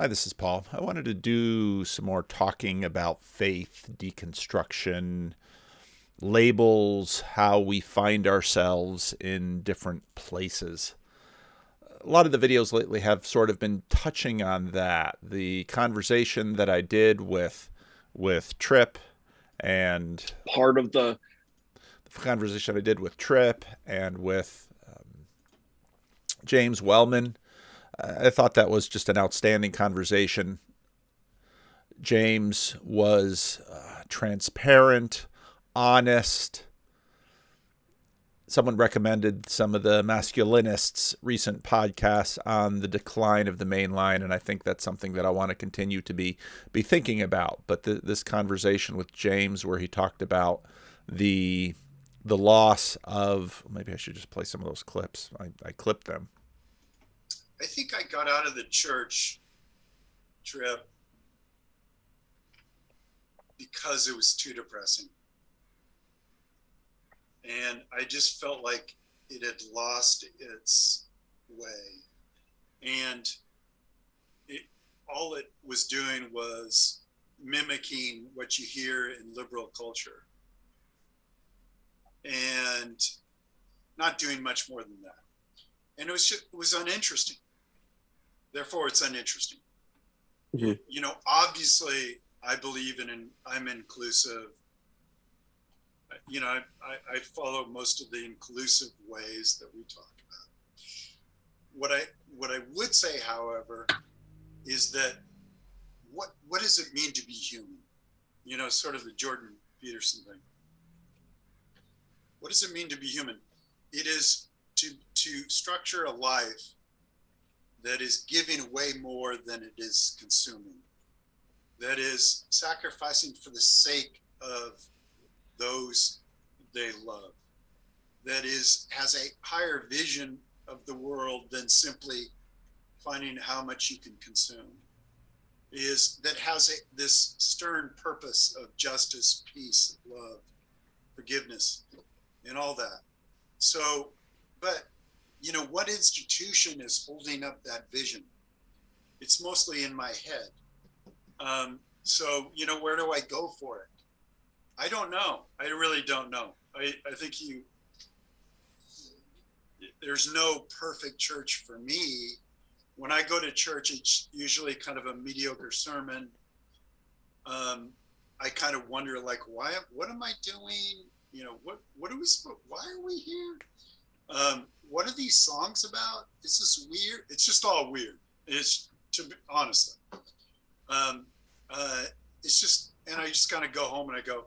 Hi, this is Paul. I wanted to do some more talking about faith, deconstruction, labels, how we find ourselves in different places. A lot of the videos lately have sort of been touching on that. The conversation that I did with Tripp and Part of the the conversation I did with Tripp and with James Wellman. I thought that was just an outstanding conversation. James was transparent, honest. Someone recommended some of the masculinists' recent podcasts on the decline of the main line, and I think that's something that I want to continue to be thinking about. But this conversation with James, where he talked about the loss of, maybe I should just play some of those clips. I clipped them. I think I got out of the church trip because it was too depressing. And I just felt like it had lost its way. And all it was doing was mimicking what you hear in liberal culture and not doing much more than that. And it was uninteresting. Therefore, it's uninteresting. Mm-hmm. You know, obviously, I believe I'm inclusive. You know, I follow most of the inclusive ways that we talk about. What I would say, however, is that what does it mean to be human? You know, sort of the Jordan Peterson thing. What does it mean to be human? It is to structure a life that is giving away more than it is consuming, that is sacrificing for the sake of those they love, that has a higher vision of the world than simply finding how much you can consume, that has this stern purpose of justice, peace, love, forgiveness, and all that. So, but you know, what institution is holding up that vision? It's mostly in my head. So, you know, where do I go for it? I don't know. I really don't know. I think there's no perfect church for me. When I go to church, it's usually kind of a mediocre sermon. I kind of wonder, like, what am I doing? You know, what are we supposed, why are we here? What are these songs about? This is weird. It's just all weird. It's, to be honestly, it's just, and I just kind of go home and I go,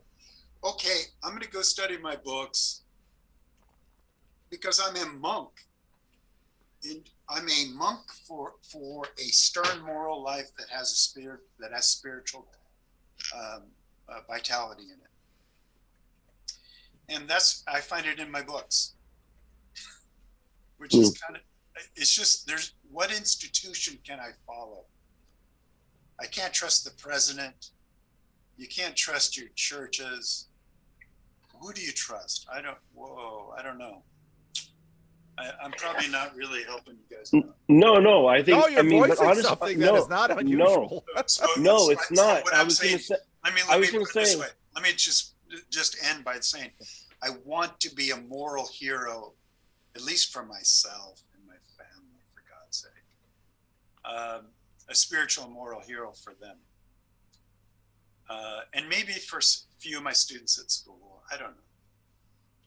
okay, I'm going to go study my books because I'm a monk. And I'm a monk for a stern moral life that has a spirit, that has spiritual vitality in it. And I find it in my books. Which is kind of, it's just, what institution can I follow? I can't trust the president. You can't trust your churches. Who do you trust? I don't know. I'm probably not really helping you guys out. No, I think, No, you're but voicing honestly, something that is not unusual. No, it's not. What I I'm was saying, going to say, let me put it this way. Let me just end by saying, I want to be a moral hero, at least for myself and my family, for God's sake. A spiritual moral hero for them. And maybe for a few of my students at school. I don't know.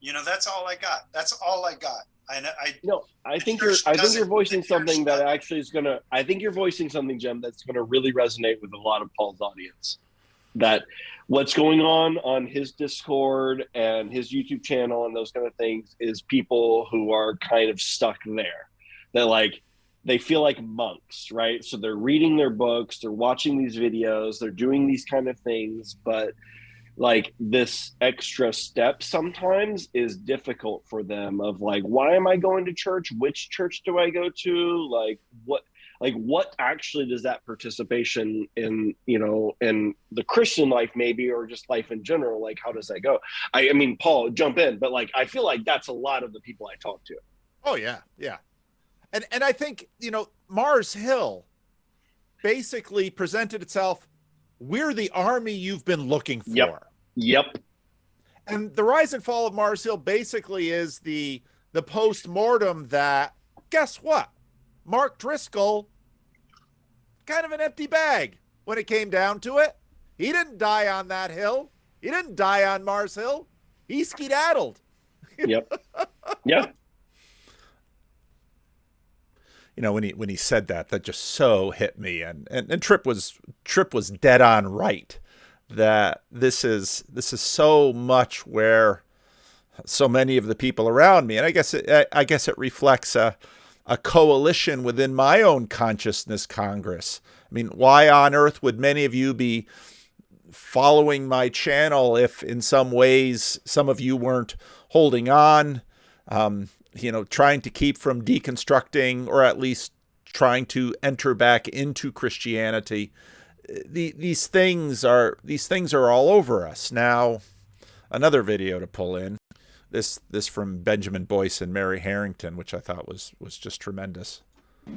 You know, that's all I got. That's all I got. I think you're voicing something that actually is going to, I think you're voicing something, Jim, that's going to really resonate with a lot of Paul's audience. That what's going on his Discord and his YouTube channel and those kind of things is people who are kind of stuck there. They're like, they feel like monks, right? So they're reading their books, they're watching these videos, they're doing these kind of things, but like this extra step sometimes is difficult for them of like, why am I going to church? Which church do I go to? What actually does that participation in, you know, in the Christian life maybe, or just life in general, like how does that go? I mean, Paul, jump in, but like I feel like that's a lot of the people I talk to. Oh yeah, yeah. And I think, you know, Mars Hill basically presented itself, we're the army you've been looking for. Yep. And the rise and fall of Mars Hill basically is the post-mortem that, guess what? Mark Driscoll, kind of an empty bag when it came down to it. He didn't die on that hill. He didn't die on Mars Hill. He skedaddled. Yep. Yep. You know, when he said that just so hit me, and Tripp was dead on right, that this is so much where so many of the people around me, and I guess it reflects a coalition within my own consciousness Congress. I mean, why on earth would many of you be following my channel if in some ways some of you weren't holding on, trying to keep from deconstructing, or at least trying to enter back into Christianity? These things are all over us now. Another video to pull in, this from Benjamin Boyce and Mary Harrington, which I thought was just tremendous.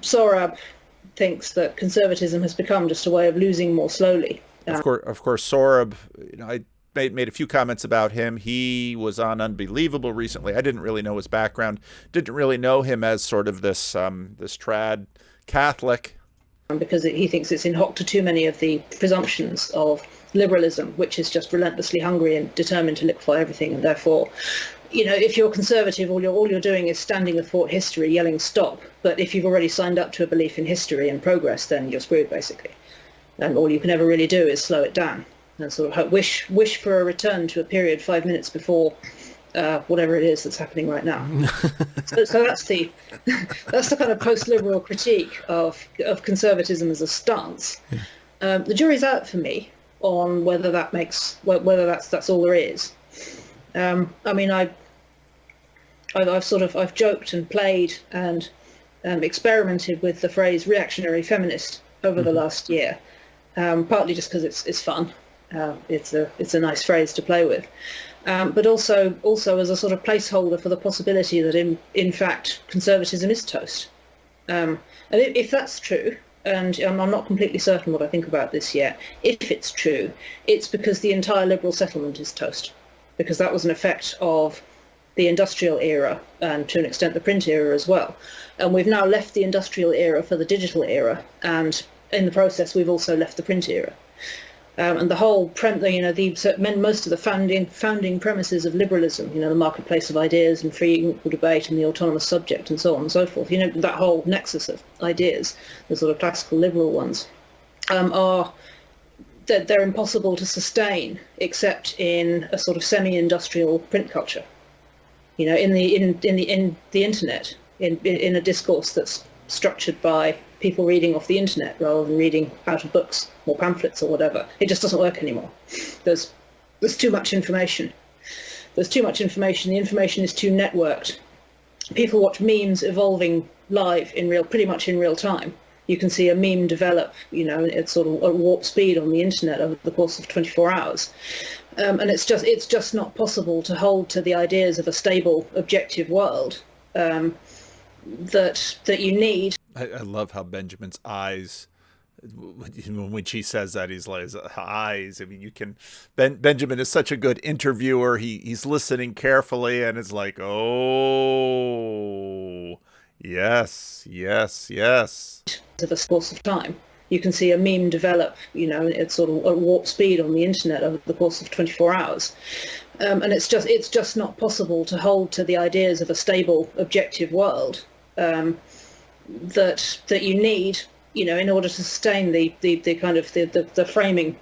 Sorab thinks that conservatism has become just a way of losing more slowly. Of course, Sorab. I made a few comments about him. He was on Unbelievable recently. I didn't really know his background. Didn't really know him as sort of this trad Catholic. Because he thinks it's in hock to too many of the presumptions of liberalism, which is just relentlessly hungry and determined to liquefy everything. And therefore, if you're conservative, all you're doing is standing athwart history, yelling stop. But if you've already signed up to a belief in history and progress, then you're screwed, basically. And all you can ever really do is slow it down and sort of wish for a return to a period 5 minutes before whatever it is that's happening right now. so that's the kind of post-liberal critique of conservatism as a stance. The jury's out for me on whether that's all there is. I mean, I've joked and played and experimented with the phrase reactionary feminist over the last year, partly just because it's fun. It's a nice phrase to play with. But also as a sort of placeholder for the possibility that in fact conservatism is toast. And if that's true, and I'm not completely certain what I think about this yet, if it's true, it's because the entire liberal settlement is toast, because that was an effect of the industrial era and to an extent the print era as well. And we've now left the industrial era for the digital era, and in the process we've also left the print era. And the whole, most of the founding premises of liberalism, the marketplace of ideas and free and equal debate and the autonomous subject and so on and so forth, that whole nexus of ideas, the sort of classical liberal ones, they're impossible to sustain except in a sort of semi-industrial print culture. In the internet, in a discourse that's structured by people reading off the internet rather than reading out of books or pamphlets or whatever. It just doesn't work anymore. There's too much information. There's too much information. The information is too networked. People watch memes evolving live pretty much in real time. You can see a meme develop, at sort of at warp speed on the internet over the course of 24 hours. And it's just not possible to hold to the ideas of a stable, objective world that you need. I love how Benjamin's eyes, when she says that, he's like, his eyes. I mean, Benjamin is such a good interviewer. He's listening carefully and it's like, oh, yes. Of a course of time. You can see a meme develop, at sort of at warp speed on the internet over the course of 24 hours. And it's just not possible to hold to the ideas of a stable, objective world that you need, in order to sustain the kind of the framing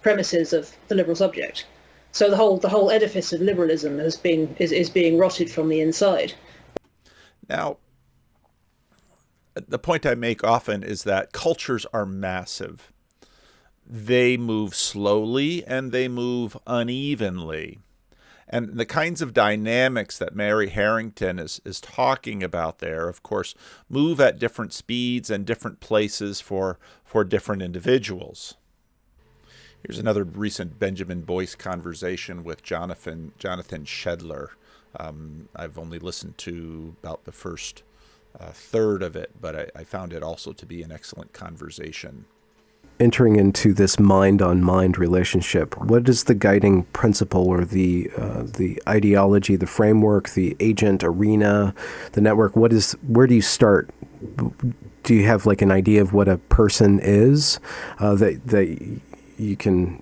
premises of the liberal subject. So the whole edifice of liberalism is being rotted from the inside. Now, the point I make often is that cultures are massive. They move slowly and they move unevenly. And the kinds of dynamics that Mary Harrington is talking about there, of course, move at different speeds and different places for different individuals. Here's another recent Benjamin Boyce conversation with Jonathan Shedler. I've only listened to about the first third of it, but I found it also to be an excellent conversation. Entering into this mind-on-mind relationship, what is the guiding principle or the ideology, the framework, the agent arena, the network? Where do you start? Do you have like an idea of what a person is that you can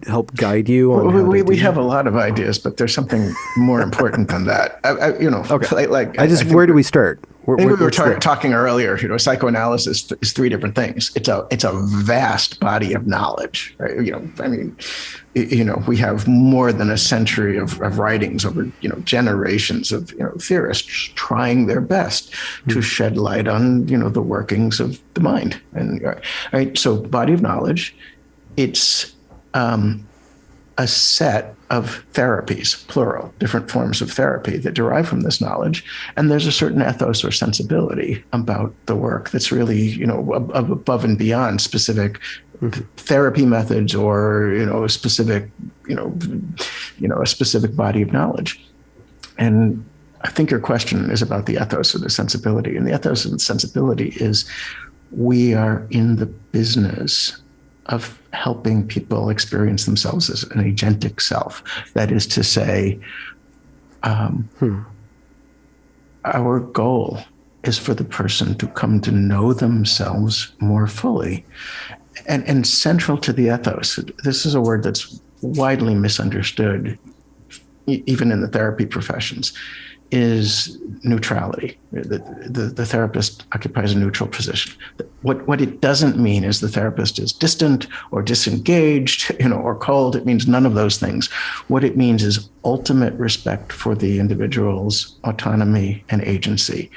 help guide you on? We have a lot of ideas, but there's something more important than that. Okay. Where do we start? We were talking earlier. Psychoanalysis is three different things. It's a vast body of knowledge, right? We have more than a century of writings over generations of theorists trying their best to shed light on the workings of the mind. And right, so body of knowledge, it's a set of therapies, plural, different forms of therapy that derive from this knowledge. And there's a certain ethos or sensibility about the work that's really, above and beyond specific therapy methods or, a specific body of knowledge. And I think your question is about the ethos or the sensibility. And the ethos and sensibility is we are in the business of helping people experience themselves as an agentic self. That is to say, our goal is for the person to come to know themselves more fully. And central to the ethos, this is a word that's widely misunderstood, even in the therapy professions, is neutrality. The therapist occupies a neutral position. What it doesn't mean is the therapist is distant or disengaged, or cold. It means none of those things. What it means is ultimate respect for the individual's autonomy and agency.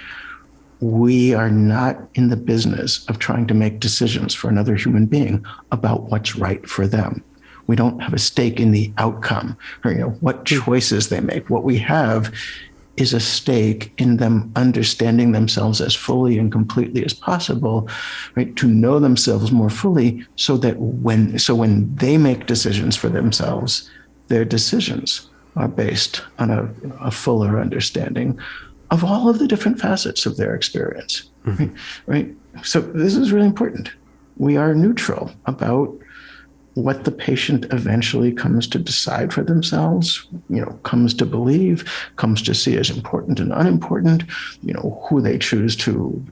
We are not in the business of trying to make decisions for another human being about what's right for them. We don't have a stake in the outcome or what choices they make. What we have is a stake in them understanding themselves as fully and completely as possible, right? To know themselves more fully so that when they make decisions for themselves, their decisions are based on a fuller understanding of all of the different facets of their experience, right? So this is really important. We are neutral about what the patient eventually comes to decide for themselves, comes to believe, comes to see as important and unimportant, who they choose to,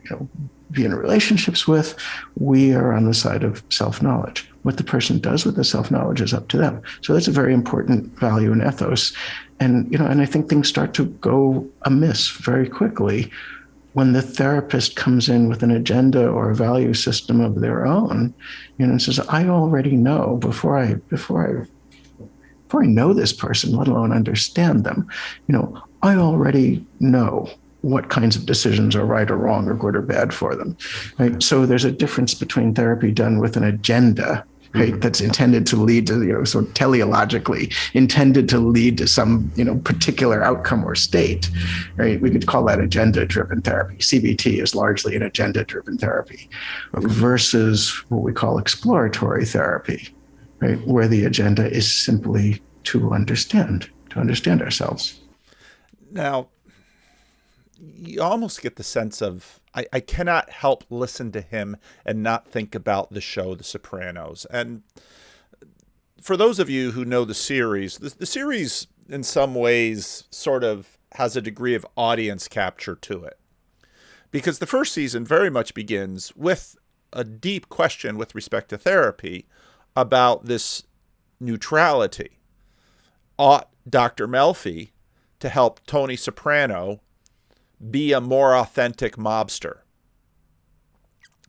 be in relationships with. We are on the side of self-knowledge. What the person does with the self-knowledge is up to them. So that's a very important value in ethos. And, and I think things start to go amiss very quickly when the therapist comes in with an agenda or a value system of their own, and says, I already know before I know this person, let alone understand them, I already know what kinds of decisions are right or wrong or good or bad for them. Right? So there's a difference between therapy done with an agenda, right, that's intended to lead to, sort of teleologically intended to lead to some, particular outcome or state, right? We could call that agenda-driven therapy. CBT is largely an agenda-driven therapy versus what we call exploratory therapy, right, where the agenda is simply to understand ourselves. Now, you almost get the sense of, I cannot help listen to him and not think about the show The Sopranos. And for those of you who know the series, the series in some ways sort of has a degree of audience capture to it. Because the first season very much begins with a deep question with respect to therapy about this neutrality. Ought Dr. Melfi to help Tony Soprano be a more authentic mobster?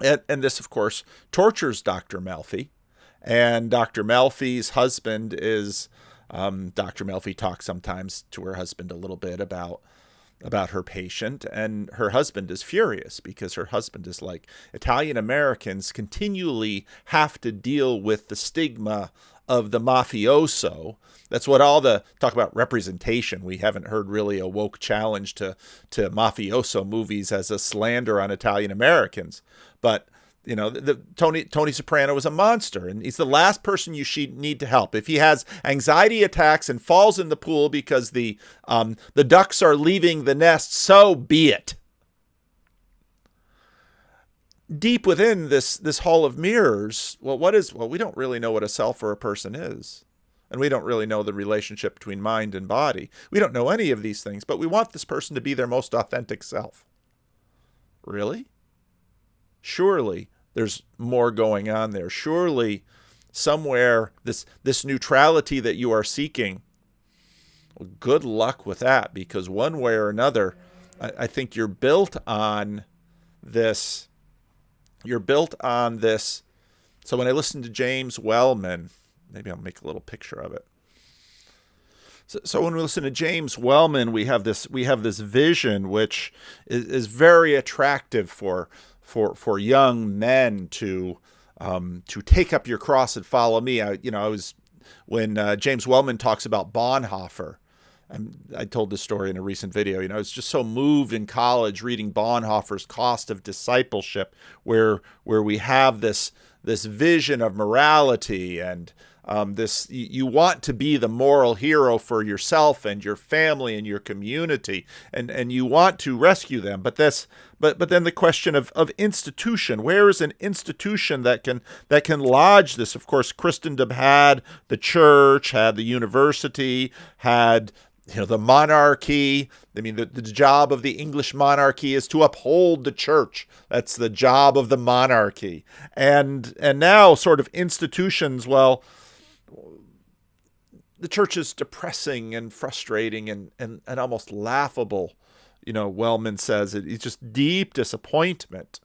And this, of course, tortures Dr. Melfi. And Dr. Melfi's husband is, Dr. Melfi talks sometimes to her husband a little bit about her patient, and her husband is furious because her husband is like, Italian Americans continually have to deal with the stigma of the mafioso. That's what all the talk about representation. We haven't heard really a woke challenge to mafioso movies as a slander on Italian Americans. But Tony Soprano is a monster, and he's the last person you need to help. If he has anxiety attacks and falls in the pool because the ducks are leaving the nest, so be it. deep within this hall of mirrors, well, we don't really know what a self or a person is. And we don't really know the relationship between mind and body. We don't know any of these things, but we want this person to be their most authentic self. Really? Surely there's more going on there. Surely somewhere this neutrality that you are seeking, well, good luck with that, because one way or another, I think you're built on this. You're built on this. So when I listen to James Wellman, maybe I'll make a little picture of it. So when we listen to James Wellman, we have this vision which is very attractive for young men to take up your cross and follow me. When James Wellman talks about Bonhoeffer, I told this story in a recent video. I was just so moved in college reading Bonhoeffer's Cost of Discipleship, where we have this vision of morality and you want to be the moral hero for yourself and your family and your community, and you want to rescue them. But then the question of institution, where is an institution that can lodge this? Of course, Christendom had the church, had the university, had the monarchy. I mean, the job of the English monarchy is to uphold the church. That's the job of the monarchy. And now sort of institutions, well, the church is depressing and frustrating and almost laughable. Wellman says it's just deep disappointment.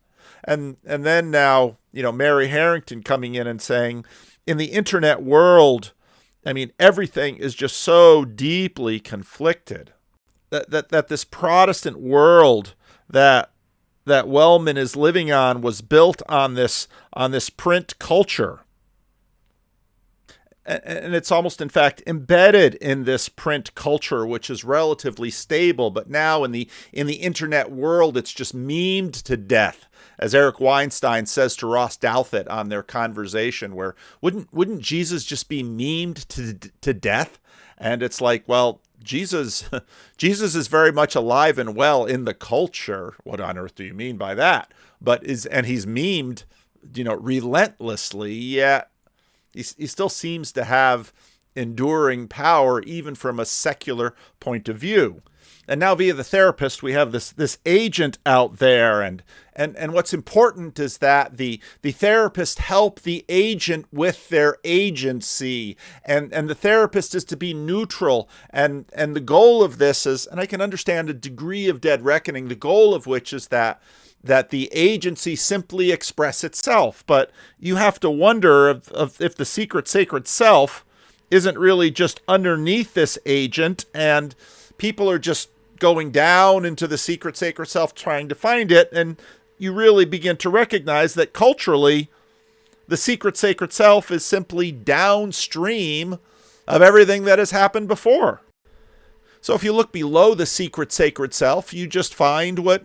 And then now, Mary Harrington coming in and saying, in the internet world, I mean, everything is just so deeply conflicted that this Protestant world that Wellman is living on was built on this print culture. And it's almost, in fact, embedded in this print culture, which is relatively stable. But now in the internet world, it's just memed to death. As Eric Weinstein says to Ross Douthat on their conversation, where wouldn't Jesus just be memed to death? And it's like, well, Jesus is very much alive and well in the culture. What on earth do you mean by that? And he's memed, relentlessly, yet he still seems to have enduring power, even from a secular point of view. And now via the therapist, we have this agent out there. And what's important is that the therapist help the agent with their agency. And the therapist is to be neutral. And the goal of this is, and I can understand a degree of dead reckoning, the goal of which is that the agency simply express itself. But you have to wonder if the secret sacred self isn't really just underneath this agent, and people are just going down into the secret sacred self trying to find it. And you really begin to recognize that culturally, the secret sacred self is simply downstream of everything that has happened before. So if you look below the secret sacred self, you just find what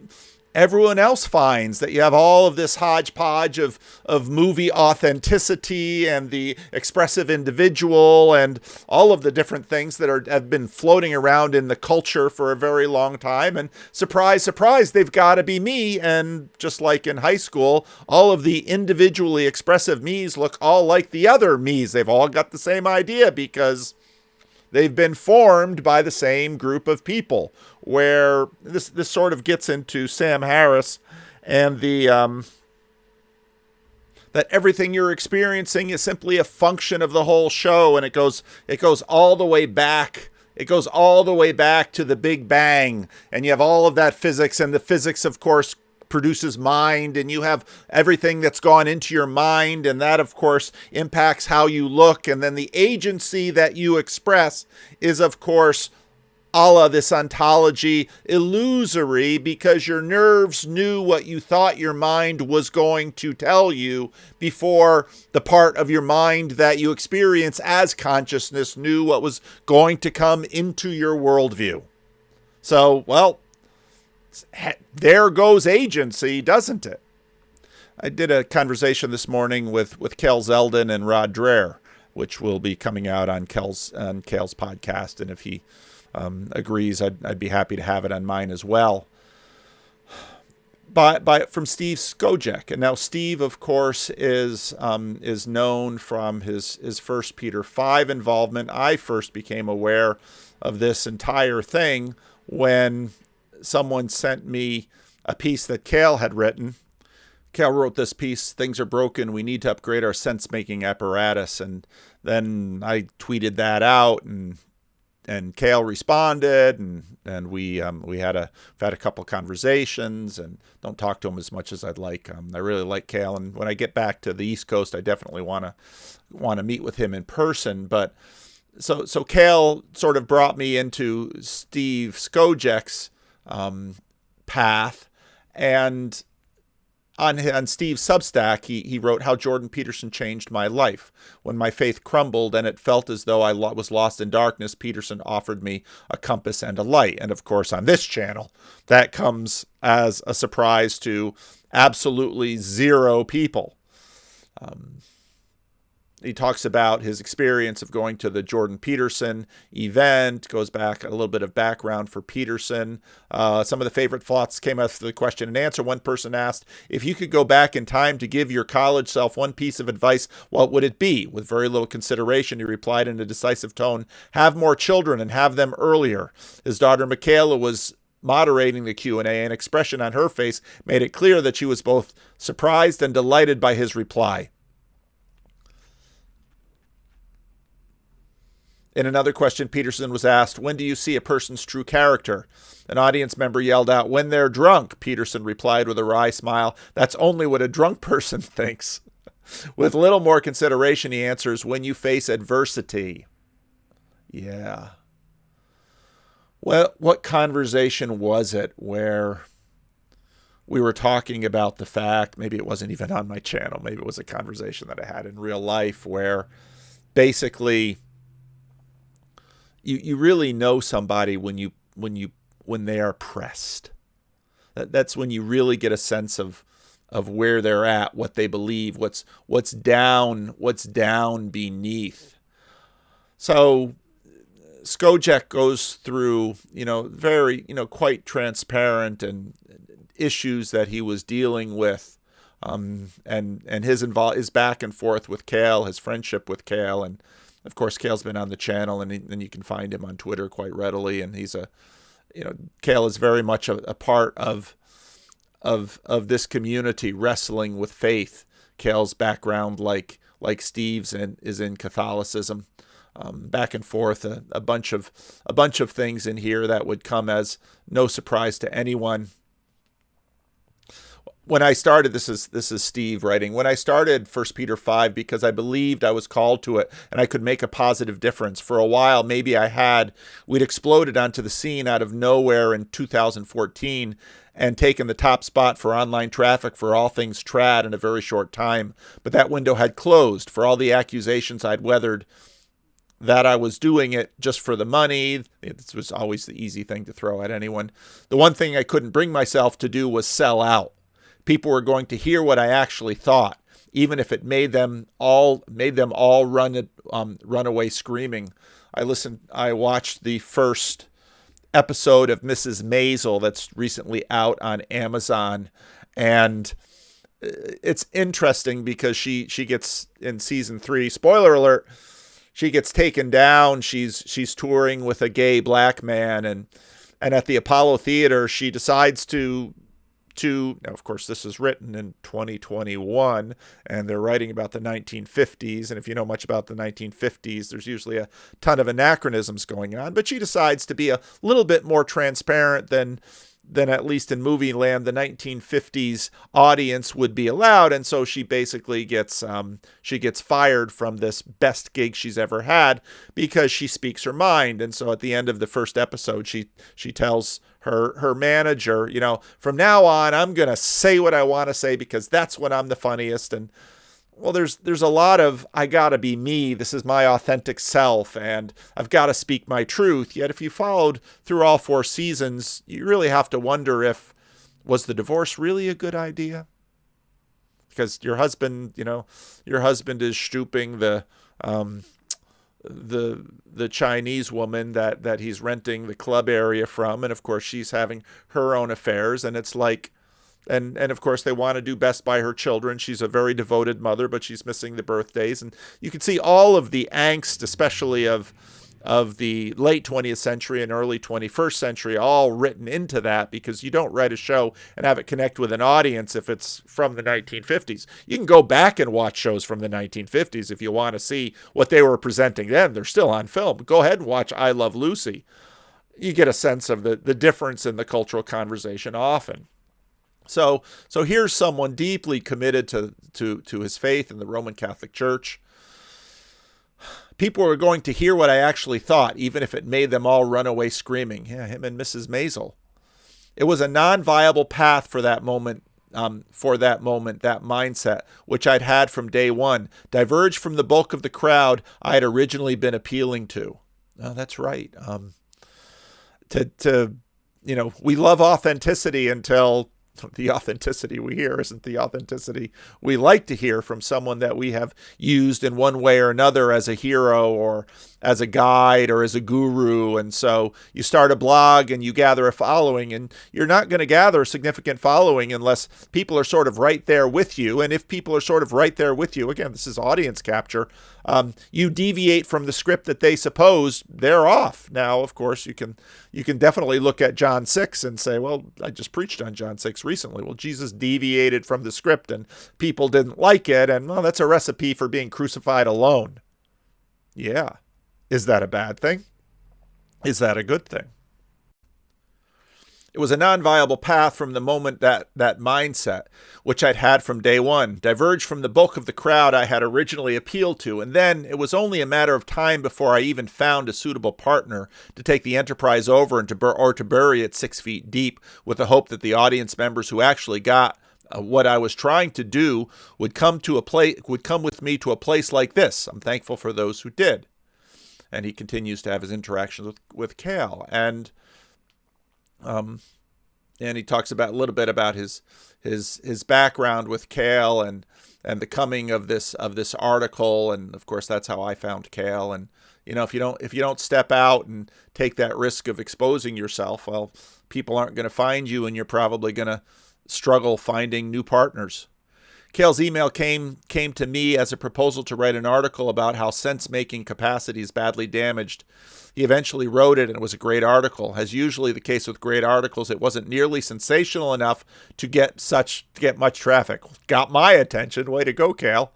everyone else finds, that you have all of this hodgepodge of movie authenticity and the expressive individual and all of the different things that have been floating around in the culture for a very long time. And surprise, surprise, they've got to be me. And just like in high school, all of the individually expressive me's look all like the other me's. They've all got the same idea because they've been formed by the same group of people, where this sort of gets into Sam Harris and that everything you're experiencing is simply a function of the whole show. And it goes all the way back. It goes all the way back to the Big Bang. And you have all of that physics, and the physics, of course, produces mind, and you have everything that's gone into your mind, and that of course impacts how you look. And then the agency that you express is of course a la this ontology illusory, because your nerves knew what you thought your mind was going to tell you before the part of your mind that you experience as consciousness knew what was going to come into your worldview. So, well, there goes agency, doesn't it? I did a conversation this morning with Kel Zeldin and Rod Dreher, which will be coming out on Kel's podcast. And if he agrees, I'd be happy to have it on mine as well. from Steve Skojec. And now Steve, of course, is known from his first Peter 5 involvement. I first became aware of this entire thing when someone sent me a piece that Cale had written. Cale wrote this piece, "Things are broken, we need to upgrade our sense-making apparatus." And then I tweeted that out, and Cale responded, and we had a couple conversations, and don't talk to him as much as I'd like. I really like Cale, and when I get back to the East Coast, I definitely want to meet with him in person. But so Cale sort of brought me into Steve Skojec's path, and on Steve's Substack, he wrote how Jordan Peterson changed my life. When my faith crumbled and it felt as though I was lost in darkness, Peterson offered me a compass and a light. And of course, on this channel, that comes as a surprise to absolutely zero people. He talks about his experience of going to the Jordan Peterson event, goes back a little bit of background for Peterson. Some of the favorite thoughts came after the question and answer. One person asked, if you could go back in time to give your college self one piece of advice, what would it be? With very little consideration, he replied in a decisive tone, have more children and have them earlier. His daughter Michaela was moderating the Q&A, and expression on her face made it clear that she was both surprised and delighted by his reply. In another question, Peterson was asked, when do you see a person's true character? An audience member yelled out, when they're drunk. Peterson replied with a wry smile, that's only what a drunk person thinks. With little more consideration, he answers, when you face adversity. Yeah. Well, what conversation was it where we were talking about the fact, maybe it wasn't even on my channel, maybe it was a conversation that I had in real life where basically you really know somebody when they are pressed. That's when you really get a sense of where they're at, what they believe, what's down beneath. So Skojec goes through, very, quite transparent and issues that he was dealing with, and his back and forth with Cale, his friendship with Cale, and of course, Cale's been on the channel, and you can find him on Twitter quite readily. And he's Cale is very much a part of this community wrestling with faith. Cale's background, like Steve's, is in Catholicism. Back and forth, a bunch of things in here that would come as no surprise to anyone. When I started, this is Steve writing, when I started 1 Peter 5 because I believed I was called to it and I could make a positive difference. For a while, maybe we'd exploded onto the scene out of nowhere in 2014 and taken the top spot for online traffic for all things trad in a very short time. But that window had closed for all the accusations I'd weathered that I was doing it just for the money. This was always the easy thing to throw at anyone. The one thing I couldn't bring myself to do was sell out. People were going to hear what I actually thought, even if it made them all run away screaming. I watched the first episode of Mrs. Maisel that's recently out on Amazon, and it's interesting because she gets, in season 3, spoiler alert, she gets taken down. She's touring with a gay black man, and at the Apollo Theater, she decides to now, of course, this is written in 2021, and they're writing about the 1950s. And if you know much about the 1950s, there's usually a ton of anachronisms going on. But she decides to be a little bit more transparent than at least in movie land, the 1950s audience would be allowed. And so she basically gets fired from this best gig she's ever had because she speaks her mind. And so at the end of the first episode, she tells her manager, from now on, I'm going to say what I want to say because that's when I'm the funniest. And well, there's a lot of, I gotta be me, this is my authentic self, and I've got to speak my truth. Yet if you followed through all 4 seasons, you really have to wonder was the divorce really a good idea? Because your husband is stooping the Chinese woman that he's renting the club area from, and of course she's having her own affairs, and it's like, And of course, they want to do best by her children. She's a very devoted mother, but she's missing the birthdays. And you can see all of the angst, especially of the late 20th century and early 21st century, all written into that, because you don't write a show and have it connect with an audience if it's from the 1950s. You can go back and watch shows from the 1950s if you want to see what they were presenting then. They're still on film. Go ahead and watch I Love Lucy. You get a sense of the difference in the cultural conversation often. So here's someone deeply committed to his faith in the Roman Catholic Church. People were going to hear what I actually thought, even if it made them all run away screaming. Yeah, him and Mrs. Maisel. It was a non-viable path for that moment, that mindset, which I'd had from day one, diverged from the bulk of the crowd I had originally been appealing to. Oh, that's right. We love authenticity until the authenticity we hear isn't the authenticity we like to hear from someone that we have used in one way or another as a hero or as a guide or as a guru. And so you start a blog and you gather a following, and you're not going to gather a significant following unless people are sort of right there with you. And if people are sort of right there with you, again, this is audience capture, you deviate from the script that they suppose, they're off. Now, of course, you can definitely look at John 6 and say, well, I just preached on John 6 recently. Well, Jesus deviated from the script and people didn't like it. And well, that's a recipe for being crucified alone. Yeah. Is that a bad thing? Is that a good thing? It was a non-viable path from the moment that mindset, which I'd had from day one, diverged from the bulk of the crowd I had originally appealed to. And then it was only a matter of time before I even found a suitable partner to take the enterprise over and to bury it 6 feet deep, with the hope that the audience members who actually got what I was trying to do would come with me to a place like this. I'm thankful for those who did. And he continues to have his interactions with Cal, and he talks about a little bit about his background with Cal and the coming of this article, and of course that's how I found Cal. And if you don't step out and take that risk of exposing yourself, well, people aren't going to find you, and you're probably going to struggle finding new partners. Cale's email came to me as a proposal to write an article about how sense-making capacity is badly damaged. He eventually wrote it, and it was a great article. As usually the case with great articles, it wasn't nearly sensational enough to get much traffic. Got my attention. Way to go, Cale.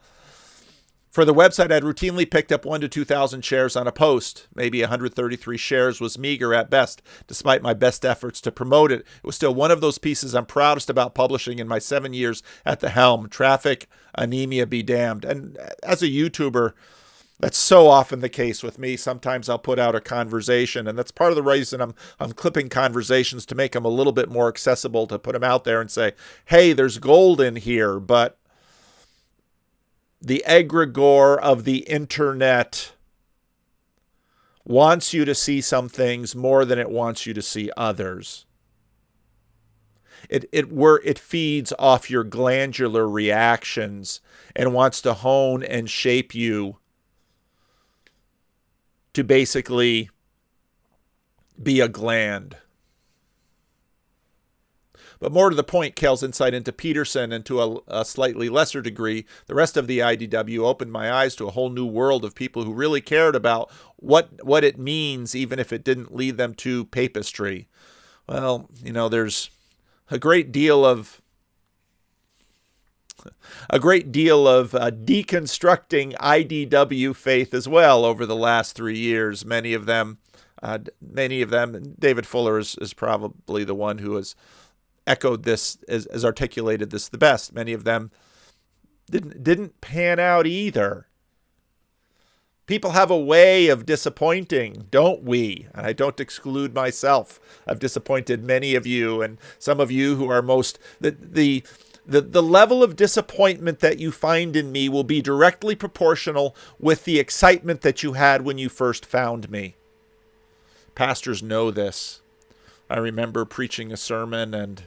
For the website, I'd routinely picked up 1,000 to 2,000 shares on a post. Maybe 133 shares was meager at best, despite my best efforts to promote it. It was still one of those pieces I'm proudest about publishing in my 7 years at the helm. Traffic, anemia be damned. And as a YouTuber, that's so often the case with me. Sometimes I'll put out a conversation, and that's part of the reason I'm clipping conversations, to make them a little bit more accessible, to put them out there and say, hey, there's gold in here, but the egregore of the internet wants you to see some things more than it wants you to see others. It feeds off your glandular reactions and wants to hone and shape you to basically be a gland. But more to the point, Cale's insight into Peterson, and to a slightly lesser degree, the rest of the IDW, opened my eyes to a whole new world of people who really cared about what it means, even if it didn't lead them to papistry. Well, there's a great deal of deconstructing IDW faith as well over the last 3 years. Many of them, David Fuller is probably the one who has echoed this, as articulated this the best. Many of them didn't pan out either. People have a way of disappointing, don't we? And I don't exclude myself. I've disappointed many of you, and some of you who are most the level of disappointment that you find in me will be directly proportional with the excitement that you had when you first found me. Pastors know this. I remember preaching a sermon, and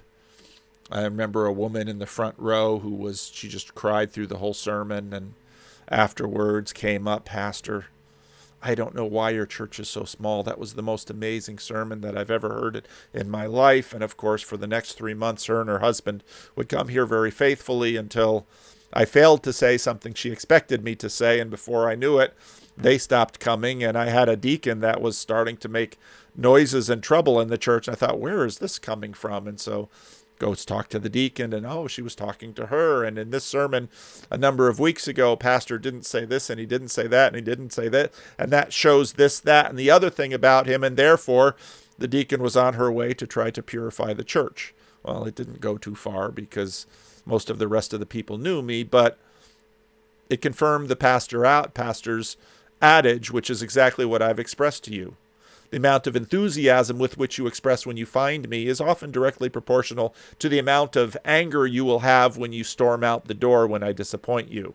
I remember a woman in the front row she just cried through the whole sermon, and afterwards came up, Pastor, I don't know why your church is so small. That was the most amazing sermon that I've ever heard in my life. And of course, for the next 3 months, her and her husband would come here very faithfully until I failed to say something she expected me to say. And before I knew it, they stopped coming. And I had a deacon that was starting to make noises and trouble in the church. I thought, where is this coming from? And so goes talk to the deacon, and she was talking to her. And in this sermon a number of weeks ago, pastor didn't say this, and he didn't say that, and he didn't say that, and that shows this, that, and the other thing about him, and therefore the deacon was on her way to try to purify the church. Well, it didn't go too far because most of the rest of the people knew me, but it confirmed the pastor's adage, which is exactly what I've expressed to you. The amount of enthusiasm with which you express when you find me is often directly proportional to the amount of anger you will have when you storm out the door when I disappoint you.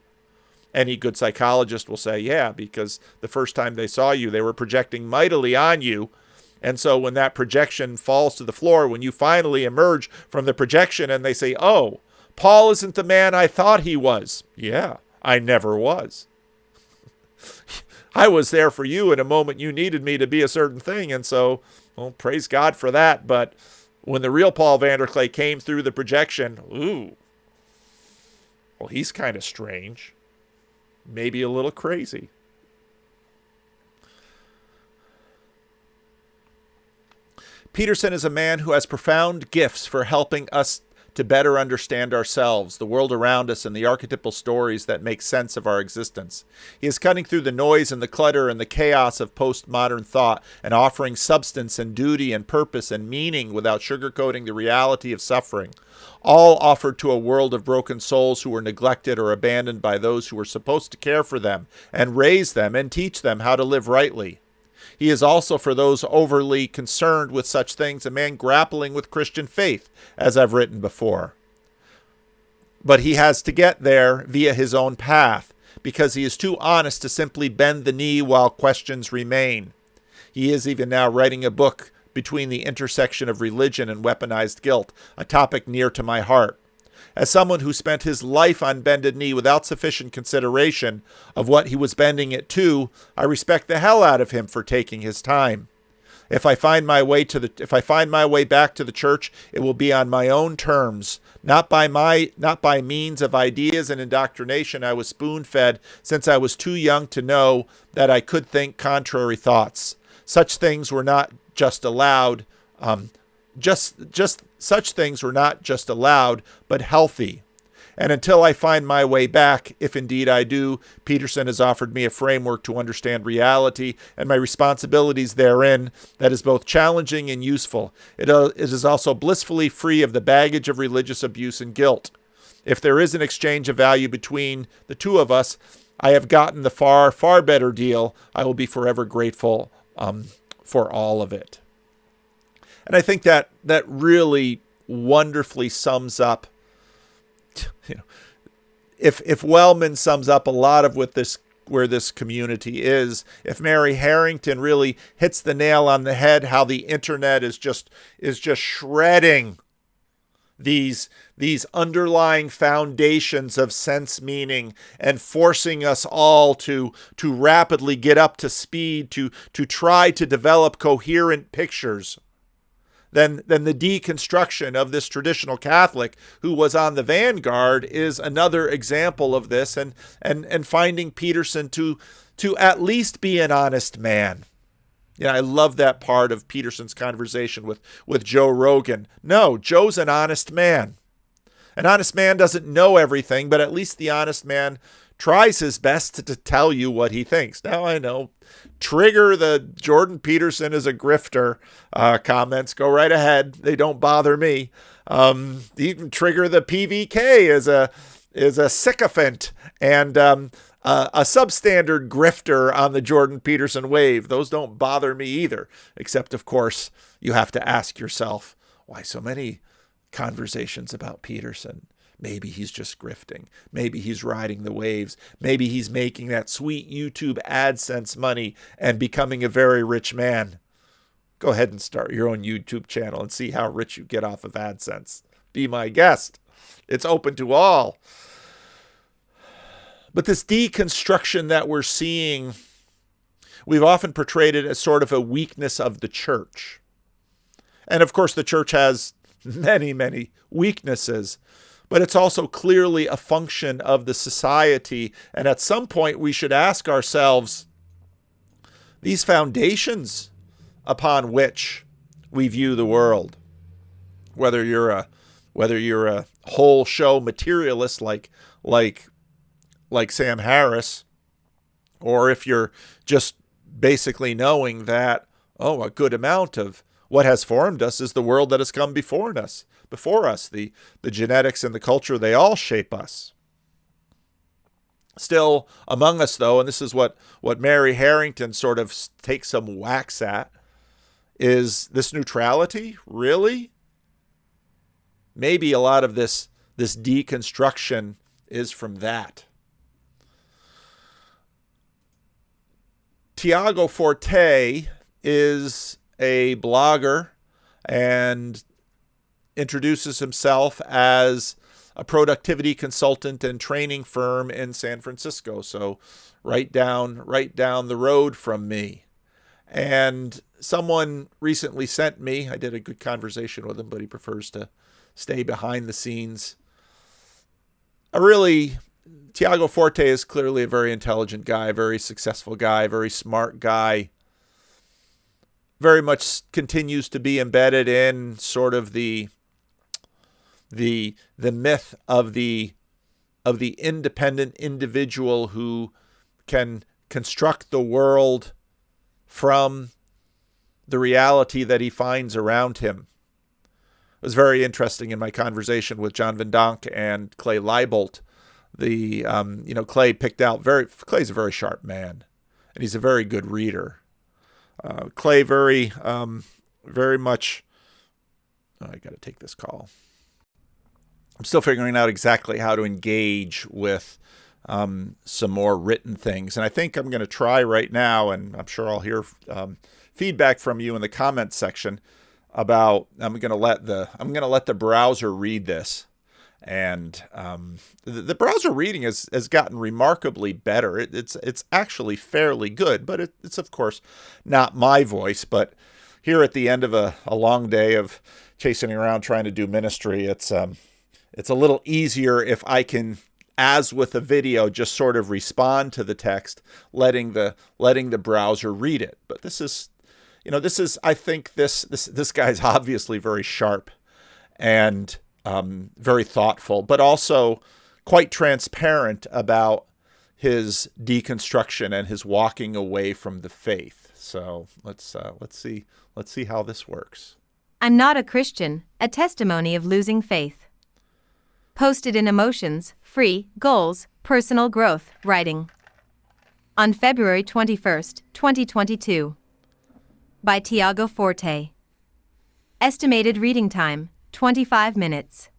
Any good psychologist will say, yeah, because the first time they saw you, they were projecting mightily on you. And so when that projection falls to the floor, when you finally emerge from the projection and they say, oh, Paul isn't the man I thought he was. Yeah, I never was. I was there for you in a moment you needed me to be a certain thing. And so, well, praise God for that. But when the real Paul Vanderklay came through the projection, well, he's kind of strange. Maybe a little crazy. Peterson is a man who has profound gifts for helping us to better understand ourselves, the world around us, and the archetypal stories that make sense of our existence. He is cutting through the noise and the clutter and the chaos of postmodern thought and offering substance and duty and purpose and meaning without sugarcoating the reality of suffering, all offered to a world of broken souls who were neglected or abandoned by those who were supposed to care for them and raise them and teach them how to live rightly. He is also, for those overly concerned with such things, a man grappling with Christian faith, as I've written before. But he has to get there via his own path, because he is too honest to simply bend the knee while questions remain. He is even now writing a book between the intersection of religion and weaponized guilt, a topic near to my heart. As someone who spent his life on bended knee without sufficient consideration of what he was bending it to, I respect the hell out of him for taking his time. If I find my way back to the church, it will be on my own terms, not by means of ideas and indoctrination I was spoon-fed since I was too young to know that I could think contrary thoughts. Such things were not just allowed, such things were not just allowed, but healthy. And until I find my way back, if indeed I do, Peterson has offered me a framework to understand reality and my responsibilities therein that is both challenging and useful. It is also blissfully free of the baggage of religious abuse and guilt. If there is an exchange of value between the two of us, I have gotten the far, far better deal. I will be forever grateful for all of it. And I think that really wonderfully sums up, if Wellman sums up a lot of where this community is, if Mary Harrington really hits the nail on the head, how the internet is just shredding these underlying foundations of sense meaning and forcing us all to rapidly get up to speed, to try to develop coherent pictures, then the deconstruction of this traditional Catholic who was on the vanguard is another example of this, and finding Peterson to at least be an honest man. I love that part of Peterson's conversation with Joe Rogan. No, Joe's an honest man. An honest man doesn't know everything, but at least the honest man tries his best to tell you what he thinks. Now I know, trigger the Jordan Peterson is a grifter comments. Go right ahead. They don't bother me. Even trigger the PVK is a sycophant and a substandard grifter on the Jordan Peterson wave. Those don't bother me either, except, of course, you have to ask yourself, why so many conversations about Peterson? Maybe he's just grifting. Maybe he's riding the waves. Maybe he's making that sweet YouTube AdSense money and becoming a very rich man. Go ahead and start your own YouTube channel and see how rich you get off of AdSense. Be my guest. It's open to all. But this deconstruction that we're seeing, we've often portrayed it as sort of a weakness of the church. And of course, the church has many, many weaknesses, but it's also clearly a function of the society. And at some point, we should ask ourselves, these foundations upon which we view the world, whether you're a whole show materialist like Sam Harris, or if you're just basically knowing that, a good amount of what has formed us is the world that has come before us. The genetics and the culture, they all shape us. Still among us, though, and this is what Mary Harrington sort of takes some whacks at, is this neutrality, really? Maybe a lot of this deconstruction is from that. Tiago Forte is a blogger and introduces himself as a productivity consultant and training firm in San Francisco. So right down the road from me. And someone recently sent me, I did a good conversation with him, but he prefers to stay behind the scenes. Tiago Forte is clearly a very intelligent guy, very successful guy, very smart guy. Very much continues to be embedded in sort of the myth of the independent individual who can construct the world from the reality that he finds around him. It was very interesting in my conversation with John Van Donk and Clay Leibolt. Clay picked out Clay's a very sharp man, and he's a very good reader. Clay very much. I got to take this call. I'm still figuring out exactly how to engage with some more written things, and I think I'm going to try right now, and I'm sure I'll hear feedback from you in the comments section about. I'm going to let the browser read this. And the browser reading has gotten remarkably better. It's actually fairly good, but it's of course not my voice. But here at the end of a long day of chasing around trying to do ministry, it's a little easier if I can, as with a video, just sort of respond to the text, letting the browser read it. But this is I think this guy's obviously very sharp and very thoughtful, but also quite transparent about his deconstruction and his walking away from the faith. So let's see how this works. I'm not a Christian, a testimony of losing faith. Posted in Emotions, Free, Goals, Personal Growth, Writing. On February 21st, 2022. By Tiago Forte. Estimated reading time, 25 minutes.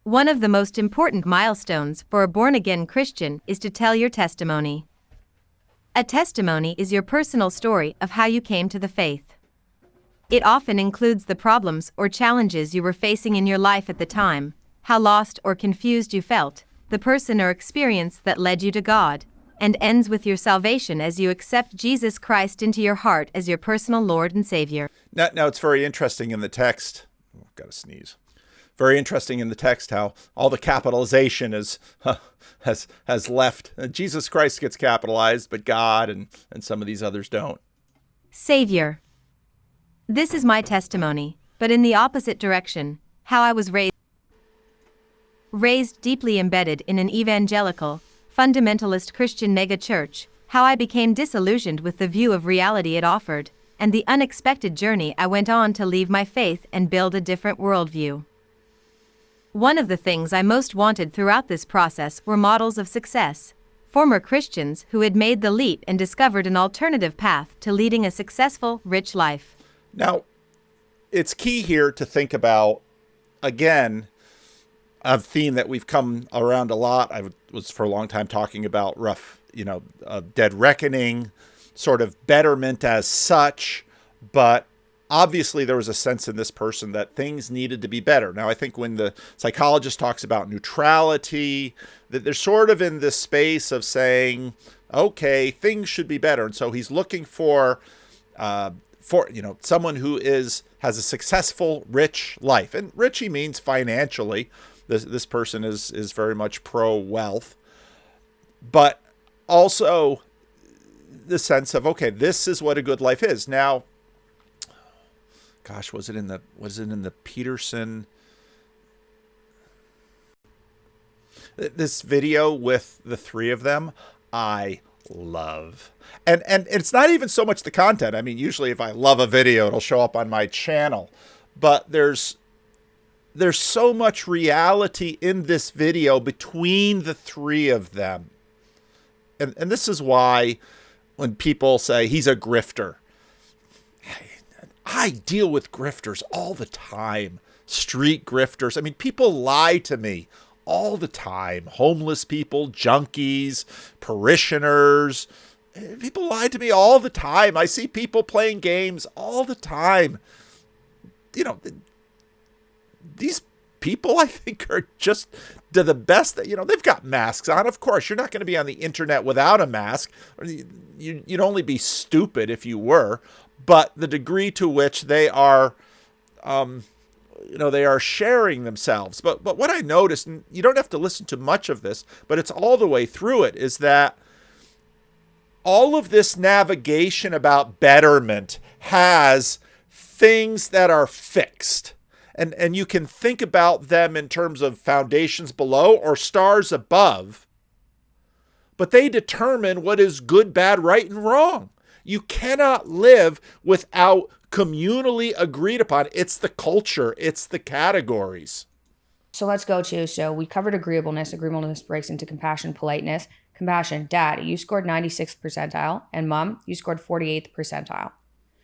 One of the most important milestones for a born-again Christian is to tell your testimony. A testimony is your personal story of how you came to the faith. It often includes the problems or challenges you were facing in your life at the time, how lost or confused you felt, the person or experience that led you to God, and ends with your salvation as you accept Jesus Christ into your heart as your personal Lord and Savior. Now it's very interesting in the text. Got to sneeze. Very interesting in the text how all the capitalization has left. Jesus Christ gets capitalized, but God and some of these others don't. Savior. This is my testimony, but in the opposite direction, how I was raised deeply embedded in an evangelical, fundamentalist Christian megachurch, how I became disillusioned with the view of reality it offered, and the unexpected journey I went on to leave my faith and build a different worldview. One of the things I most wanted throughout this process were models of success, former Christians who had made the leap and discovered an alternative path to leading a successful, rich life. Now, it's key here to think about, again, a theme that we've come around a lot. I was for a long time talking about dead reckoning, sort of betterment as such, but obviously there was a sense in this person that things needed to be better. Now, I think when the psychologist talks about neutrality, that they're sort of in this space of saying okay, things should be better. And so he's looking for someone who has a successful, rich life. And rich, he means financially. This person is very much pro wealth, but also the sense of, okay, this is what a good life is. Now, gosh, was it in the Peterson, this video with the three of them? I love. And it's not even so much the content. I mean, usually if I love a video, it'll show up on my channel, but there's so much reality in this video between the three of them. And this is why when people say he's a grifter, I deal with grifters all the time. Street grifters. I mean, people lie to me all the time. Homeless people, junkies, parishioners. People lie to me all the time. I see people playing games all the time. These people, I think, are just the best. They've got masks on. Of course, you're not going to be on the internet without a mask. You'd only be stupid if you were. But the degree to which they are, they are sharing themselves. But what I noticed, and you don't have to listen to much of this, but it's all the way through it, is that all of this navigation about betterment has things that are fixed. And you can think about them in terms of foundations below or stars above, but they determine what is good, bad, right, and wrong. You cannot live without communally agreed upon. It's the culture. It's the categories. So let's go to, so we covered agreeableness. Agreeableness breaks into compassion, politeness. Compassion, Dad, you scored 96th percentile, and Mom, you scored 48th percentile.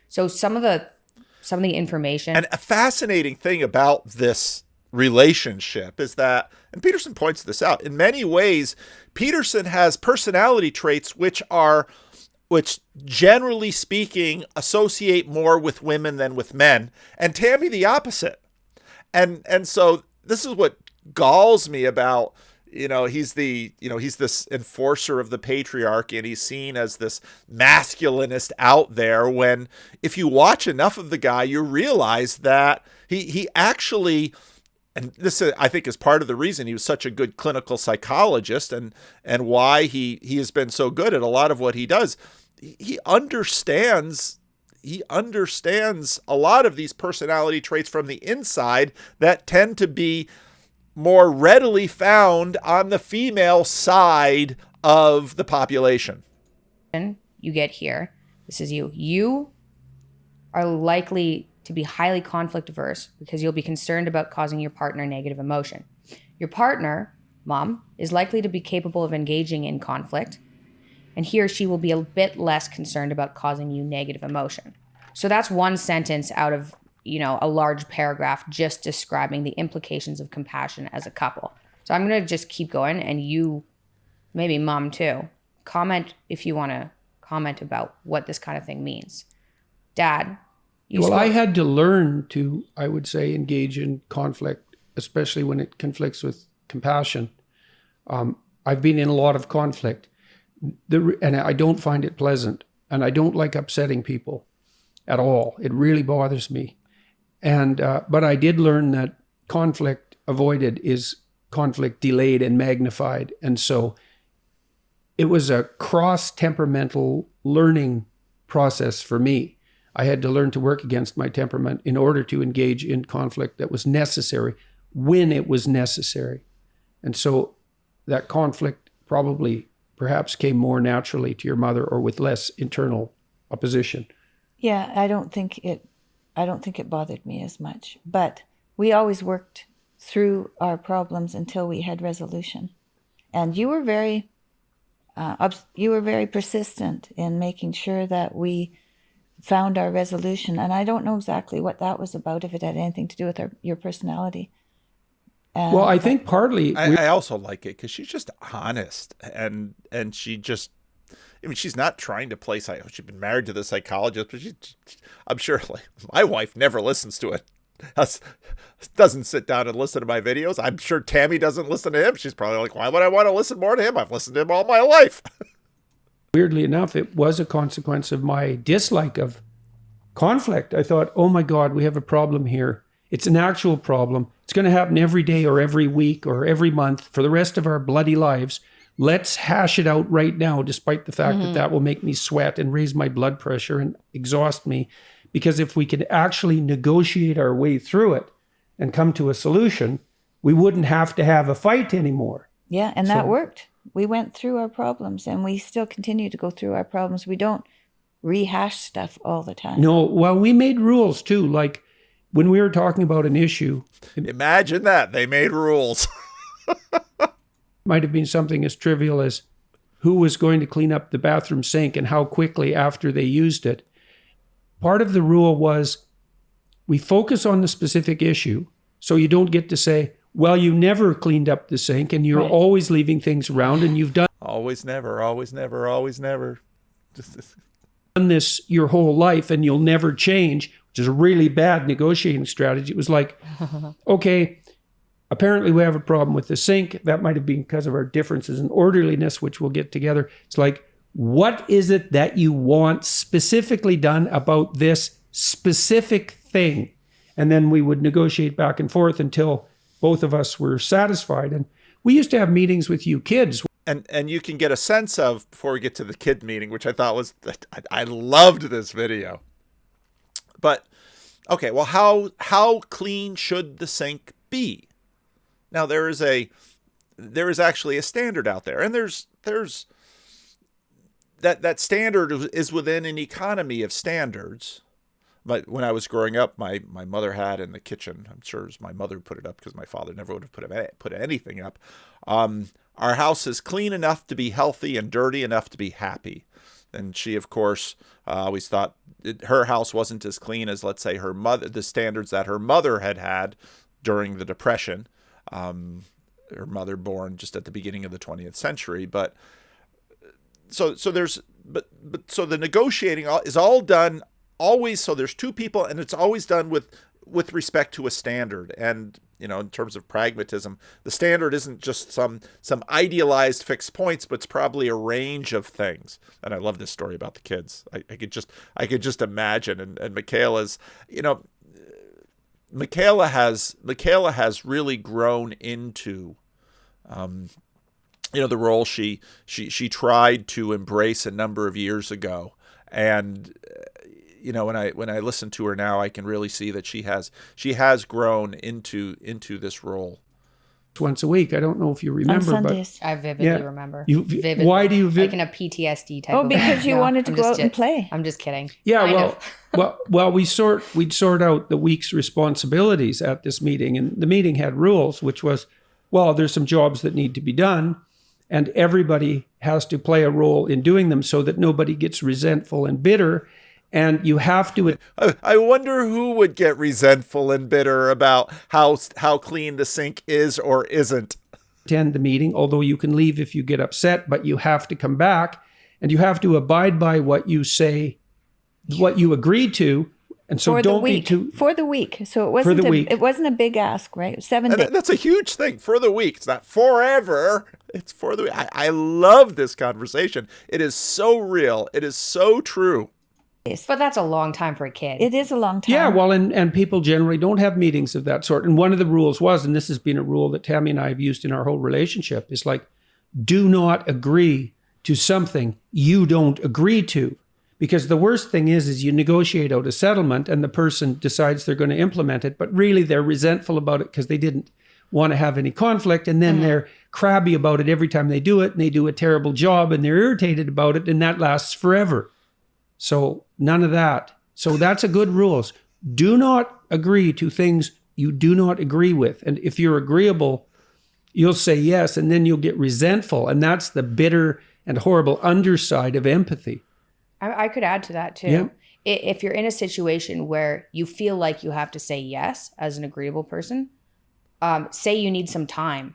So some of the information. And a fascinating thing about this relationship is that, and Peterson points this out, in many ways, Peterson has personality traits which generally speaking associate more with women than with men, and Tammy the opposite. And so this is what galls me about, he's this enforcer of the patriarchy, and he's seen as this masculinist out there, when if you watch enough of the guy, you realize that he actually, and this I think is part of the reason he was such a good clinical psychologist and why he has been so good at a lot of what he does. He understands a lot of these personality traits from the inside that tend to be more readily found on the female side of the population. You get here. This is you. You are likely to be highly conflict averse because you'll be concerned about causing your partner negative emotion. Your partner, Mom, is likely to be capable of engaging in conflict, and he or she will be a bit less concerned about causing you negative emotion. So that's one sentence out of a large paragraph just describing the implications of compassion as a couple. So I'm going to just keep going, and you, maybe Mom too, comment if you want to comment about what this kind of thing means. Dad, I had to learn to, I would say, engage in conflict, especially when it conflicts with compassion. I've been in a lot of conflict, and I don't find it pleasant, and I don't like upsetting people at all. It really bothers me. But I did learn that conflict avoided is conflict delayed and magnified. And so it was a cross-temperamental learning process for me. I had to learn to work against my temperament in order to engage in conflict that was necessary when it was necessary. And so that conflict perhaps came more naturally to your mother, or with less internal opposition. Yeah, I don't think it bothered me as much, but we always worked through our problems until we had resolution. And you were very persistent in making sure that we found our resolution. And I don't know exactly what that was about, if it had anything to do with your personality. Well, I think partly... I also like it because she's just honest, and she just... I mean, she's not trying to play she's been married to the psychologist, but I'm sure, like, my wife never listens to it. Doesn't sit down and listen to my videos. I'm sure Tammy doesn't listen to him. She's probably like, why would I want to listen more to him? I've listened to him all my life. Weirdly enough, it was a consequence of my dislike of conflict. I thought, oh my God, we have a problem here. It's an actual problem. It's going to happen every day or every week or every month for the rest of our bloody lives. Let's hash it out right now, despite the fact that that will make me sweat and raise my blood pressure and exhaust me. Because if we could actually negotiate our way through it and come to a solution, we wouldn't have to have a fight anymore. Yeah, and that worked. We went through our problems, and we still continue to go through our problems. We don't rehash stuff all the time. No, well, we made rules too. Like when we were talking about an issue, Imagine that. They made rules. might have been something as trivial as who was going to clean up the bathroom sink and how quickly after they used it. Part of the rule was we focus on the specific issue, so you don't get to say, well, you never cleaned up the sink and you're always leaving things around and you've done Always, never, always, never, always, never. this your whole life and you'll never change, which is a really bad negotiating strategy. It was like, okay, apparently we have a problem with the sink. That might have been because of our differences in orderliness, which we'll get together. It's like, what is it that you want specifically done about this specific thing? And then we would negotiate back and forth until both of us were satisfied. And we used to have meetings with you kids. And you can get a sense of, before we get to the kid meeting, which I thought was, I loved this video. But, okay, well, how clean should the sink be? Now, there is actually a standard out there, and there's that standard is within an economy of standards. But when I was growing up, my mother had in the kitchen, I'm sure it was my mother put it up because my father never would have put anything up. Our house is clean enough to be healthy and dirty enough to be happy. And she, of course, always thought her house wasn't as clean as, let's say, her mother, the standards that her mother had during the Depression. Her mother born just at the beginning of the 20th century. But so the negotiating is all done always. So there's two people, and it's always done with respect to a standard. And, you know, in terms of pragmatism, the standard isn't just some idealized fixed points, but it's probably a range of things. And I love this story about the kids. I could just imagine. And Michaela's, you know, Michaela has really grown into, the role she tried to embrace a number of years ago. And, you know, when I listen to her now, I can really see that she has grown into this role. Once a week. I don't know if you remember, on Sundays. I vividly remember. Vividly. Why do you like in a PTSD type? Oh, because you wanted to go out and play. I'm just kidding. Yeah, we'd sort out the week's responsibilities at this meeting, and the meeting had rules, which was, well, there's some jobs that need to be done, and everybody has to play a role in doing them so that nobody gets resentful and bitter. And you have to. I wonder who would get resentful and bitter about how clean the sink is or isn't. Attend the meeting, although you can leave if you get upset, but you have to come back and you have to abide by what you say, what you agreed to. And so don't be too. For the week. So it wasn't a big ask, right? 7 days. That's a huge thing. For the week. It's not forever. It's for the week. I love this conversation. It is so real. It is so true. But that's a long time for a kid. It is a long time. Yeah, well, and people generally don't have meetings of that sort. And one of the rules was, and this has been a rule that Tammy and I have used in our whole relationship, is like, do not agree to something you don't agree to. Because the worst thing is you negotiate out a settlement and the person decides they're going to implement it, but really they're resentful about it because they didn't want to have any conflict. And then they're crabby about it every time they do it, and they do a terrible job and they're irritated about it, and that lasts forever. So none of that. So that's a good rules. Do not agree to things you do not agree with. And if you're agreeable, you'll say yes, and then you'll get resentful. And that's the bitter and horrible underside of empathy. I could add to that too. Yeah. If you're in a situation where you feel like you have to say yes as an agreeable person, say you need some time.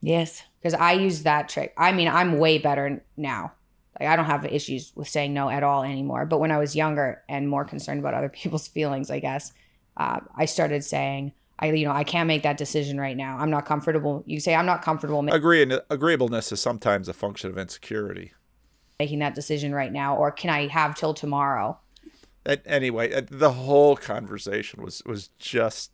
Yes. Because I use that trick. I mean, I'm way better now. Like, I don't have issues with saying no at all anymore. But when I was younger and more concerned about other people's feelings, I guess, I started saying, I can't make that decision right now. I'm not comfortable. You say I'm not comfortable. Agreeableness is sometimes a function of insecurity. making that decision right now, or can I have till tomorrow? Anyway, the whole conversation was just,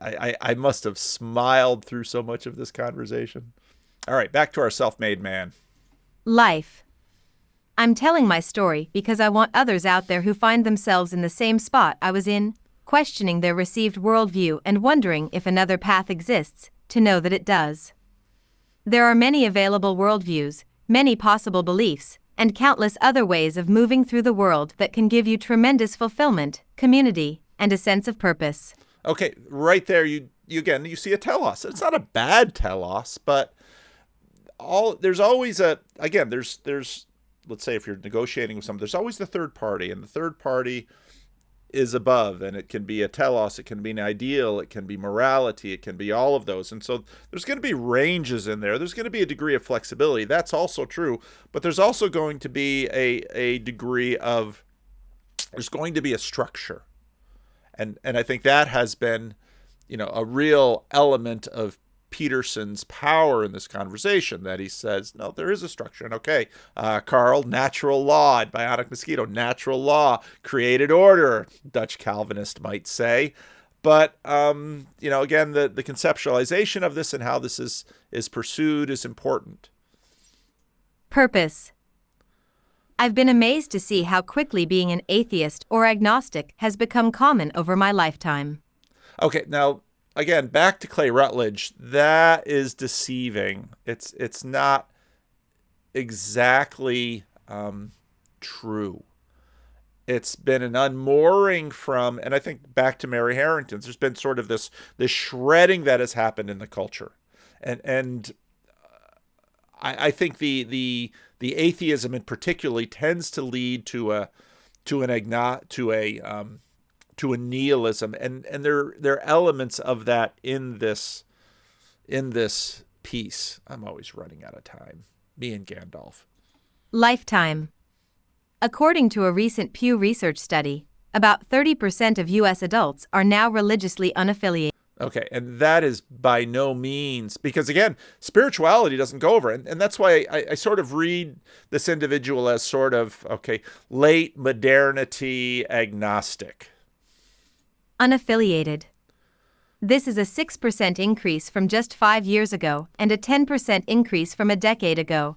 I must have smiled through so much of this conversation. All right, back to our self-made man. Life. I'm telling my story because I want others out there who find themselves in the same spot I was in, questioning their received worldview and wondering if another path exists, to know that it does. There are many available worldviews, many possible beliefs, and countless other ways of moving through the world that can give you tremendous fulfillment, community, and a sense of purpose. Okay, right there, you again, you see a telos. It's not a bad telos, but there's always there's let's say if you're negotiating with someone, there's always the third party, and the third party is above, and it can be a telos, it can be an ideal, it can be morality, it can be all of those. And so there's going to be ranges in there. There's going to be a degree of flexibility. That's also true, but there's also going to be a degree of, there's going to be a structure. And I think that has been, a real element of Peterson's power in this conversation, that he says, no, there is a structure. And okay, Carl, natural law, bionic mosquito, natural law, created order, Dutch Calvinist might say. But, again, the conceptualization of this and how this is pursued is important. Purpose. I've been amazed to see how quickly being an atheist or agnostic has become common over my lifetime. Okay, now, again, back to Clay Rutledge, that is deceiving. It's not exactly true. It's been an unmooring from, and I think back to Mary Harrington's, there's been sort of this shredding that has happened in the culture. And I think the atheism in particularly tends to lead to a nihilism, and there are elements of that in this piece. I'm always running out of time. Me and Gandalf. Lifetime. According to a recent Pew Research study, about 30% of U.S. adults are now religiously unaffiliated. Okay, and that is by no means, because again, spirituality doesn't go over, and that's why I sort of read this individual as sort of, late modernity agnostic. Unaffiliated. This is a 6% increase from just 5 years ago and a 10% increase from a decade ago.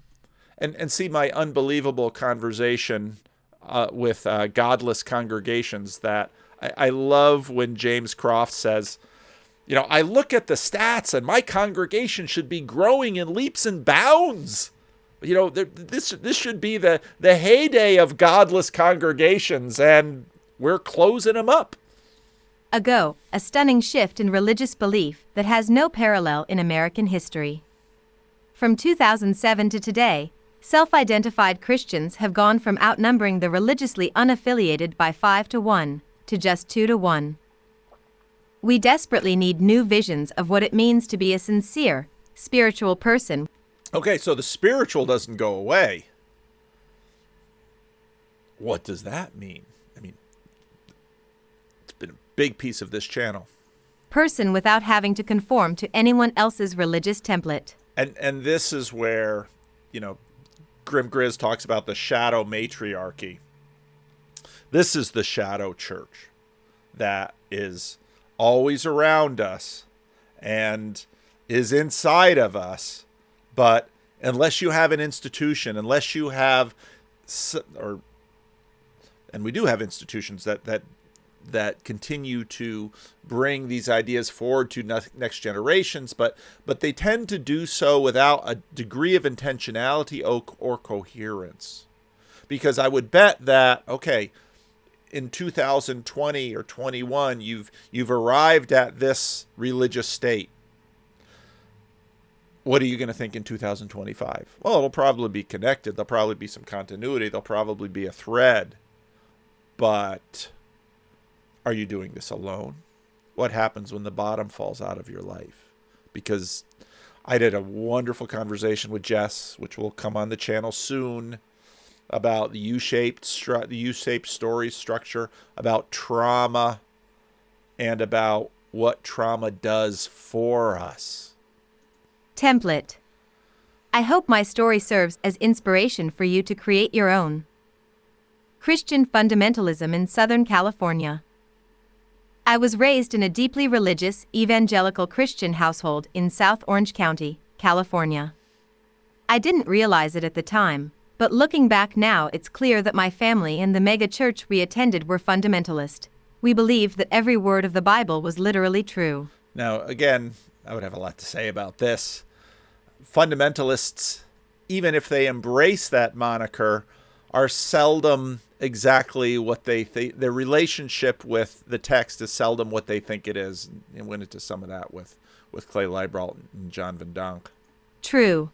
And see my unbelievable conversation with godless congregations, that I love when James Croft says, I look at the stats and my congregation should be growing in leaps and bounds. This should be the heyday of godless congregations, and we're closing them up. Ago, a stunning shift in religious belief that has no parallel in American history. From 2007 to today, self-identified Christians have gone from outnumbering the religiously unaffiliated by 5 to 1 to just 2 to 1. We desperately need new visions of what it means to be a sincere, spiritual person. Okay, so the spiritual doesn't go away. What does that mean? It's been a big piece of this channel. Person without having to conform to anyone else's religious template. And this is where, Grim Grizz talks about the shadow matriarchy. This is the shadow church that is always around us and is inside of us, but unless you have an institution, unless you have, and we do have institutions that continue to bring these ideas forward to next generations, but they tend to do so without a degree of intentionality or coherence. Because I would bet that, in 2020 or 21, you've arrived at this religious state. What are you going to think in 2025? Well, it'll probably be connected. There'll probably be some continuity. There'll probably be a thread. But are you doing this alone? What happens when the bottom falls out of your life? Because I did a wonderful conversation with Jess, which will come on the channel soon, about the U-shaped story structure, about trauma, and about what trauma does for us. Template. I hope my story serves as inspiration for you to create your own. Christian fundamentalism in Southern California. I was raised in a deeply religious, evangelical Christian household in South Orange County, California. I didn't realize it at the time, but looking back now, it's clear that my family and the mega church we attended were fundamentalist. We believed that every word of the Bible was literally true. Now, again, I would have a lot to say about this. Fundamentalists, even if they embrace that moniker, are seldom exactly what they think. Their relationship with the text is seldom what they think it is. And went into some of that with Clay Leibrault and John Van Donk. True.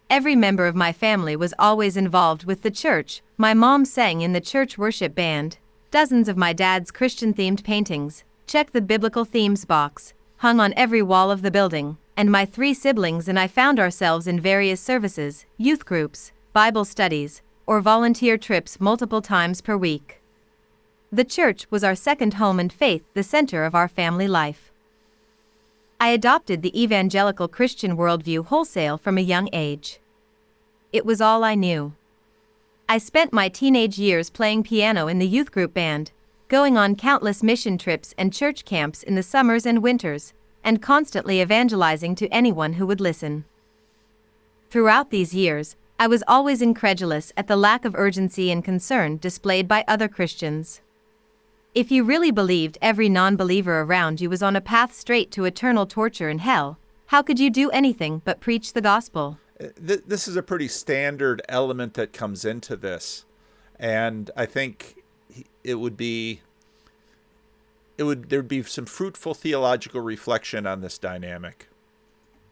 Every member of my family was always involved with the church. My mom sang in the church worship band. Dozens of my dad's Christian-themed paintings, check the biblical themes box, hung on every wall of the building, and my 3 siblings and I found ourselves in various services, youth groups, Bible studies, or volunteer trips multiple times per week. The church was our second home and faith the center of our family life. I adopted the evangelical Christian worldview wholesale from a young age. It was all I knew. I spent my teenage years playing piano in the youth group band, going on countless mission trips and church camps in the summers and winters, and constantly evangelizing to anyone who would listen. Throughout these years, I was always incredulous at the lack of urgency and concern displayed by other Christians. If you really believed every non-believer around you was on a path straight to eternal torture and hell, how could you do anything but preach the gospel? This is a pretty standard element that comes into this. And I think there'd be some fruitful theological reflection on this dynamic.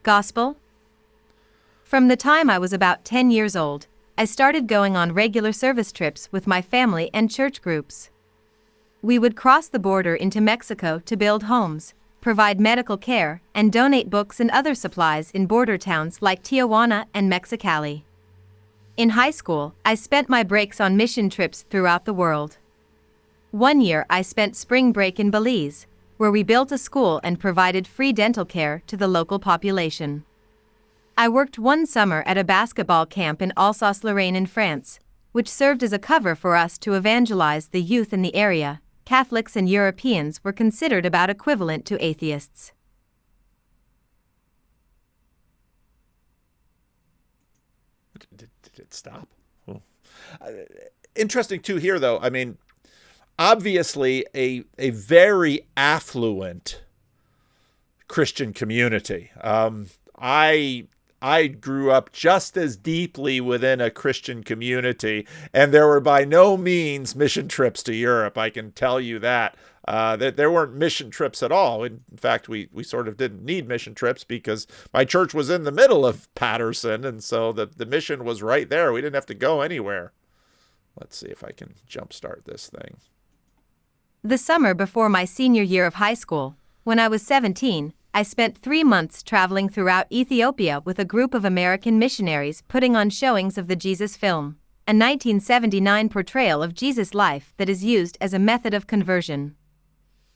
Gospel? From the time I was about 10 years old, I started going on regular service trips with my family and church groups. We would cross the border into Mexico to build homes, provide medical care, and donate books and other supplies in border towns like Tijuana and Mexicali. In high school, I spent my breaks on mission trips throughout the world. One year I spent spring break in Belize, where we built a school and provided free dental care to the local population. I worked one summer at a basketball camp in Alsace-Lorraine in France, which served as a cover for us to evangelize the youth in the area. Catholics and Europeans were considered about equivalent to atheists. Did it stop? Oh. Interesting too here, though. I mean, obviously a very affluent Christian community. I grew up just as deeply within a Christian community, and there were by no means mission trips to Europe. I can tell you that. There weren't mission trips at all. In fact, we sort of didn't need mission trips because my church was in the middle of Peterson, and so the mission was right there. We didn't have to go anywhere. Let's see if I can jumpstart this thing. The summer before my senior year of high school, when I was 17, I spent 3 months traveling throughout Ethiopia with a group of American missionaries putting on showings of the Jesus film, a 1979 portrayal of Jesus' life that is used as a method of conversion.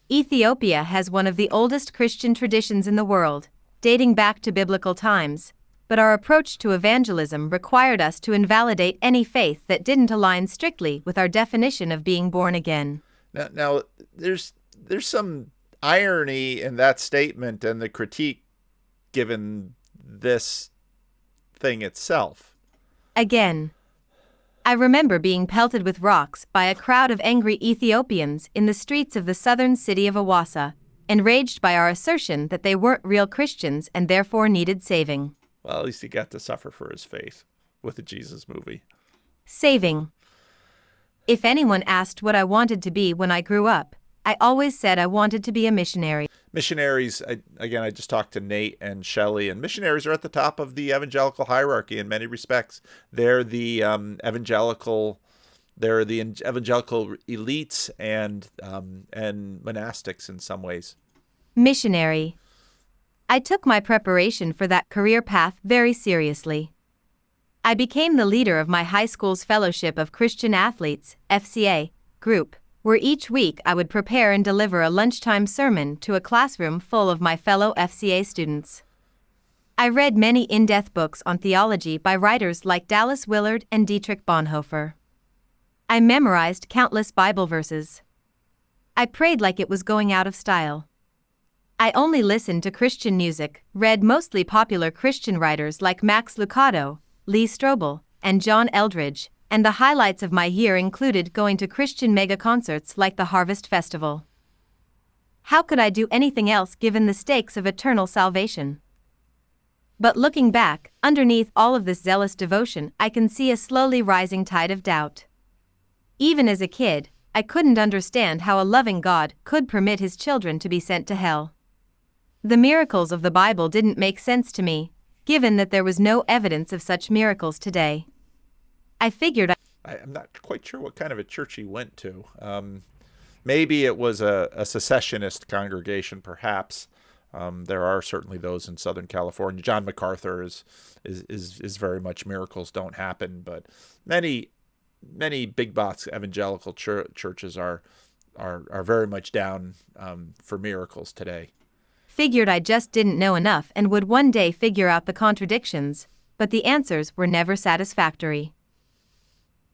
Ethiopia has one of the oldest Christian traditions in the world, dating back to biblical times, but our approach to evangelism required us to invalidate any faith that didn't align strictly with our definition of being born again. Now there's some irony in that statement and the critique given this thing itself. Again, I remember being pelted with rocks by a crowd of angry Ethiopians in the streets of the southern city of Awassa, enraged by our assertion that they weren't real Christians and therefore needed saving. Well, at least he got to suffer for his faith with the Jesus movie. Saving. If anyone asked what I wanted to be when I grew up, I always said I wanted to be a missionary. Missionaries, I just talked to Nate and Shelley, and missionaries are at the top of the evangelical hierarchy in many respects. They're the evangelical elites and monastics in some ways. Missionary. I took my preparation for that career path very seriously. I became the leader of my high school's Fellowship of Christian Athletes, FCA, group, where each week I would prepare and deliver a lunchtime sermon to a classroom full of my fellow FCA students. I read many in-depth books on theology by writers like Dallas Willard and Dietrich Bonhoeffer. I memorized countless Bible verses. I prayed like it was going out of style. I only listened to Christian music, read mostly popular Christian writers like Max Lucado, Lee Strobel, and John Eldridge, and the highlights of my year included going to Christian mega concerts like the Harvest Festival. How could I do anything else given the stakes of eternal salvation? But looking back, underneath all of this zealous devotion, I can see a slowly rising tide of doubt. Even as a kid, I couldn't understand how a loving God could permit his children to be sent to hell. The miracles of the Bible didn't make sense to me, given that there was no evidence of such miracles today. I figured I'm not quite sure what kind of a church he went to. Maybe it was a secessionist congregation, perhaps. There are certainly those in Southern California. John MacArthur is very much miracles don't happen, but many big box evangelical churches are very much down for miracles today. Figured I just didn't know enough and would one day figure out the contradictions, but the answers were never satisfactory.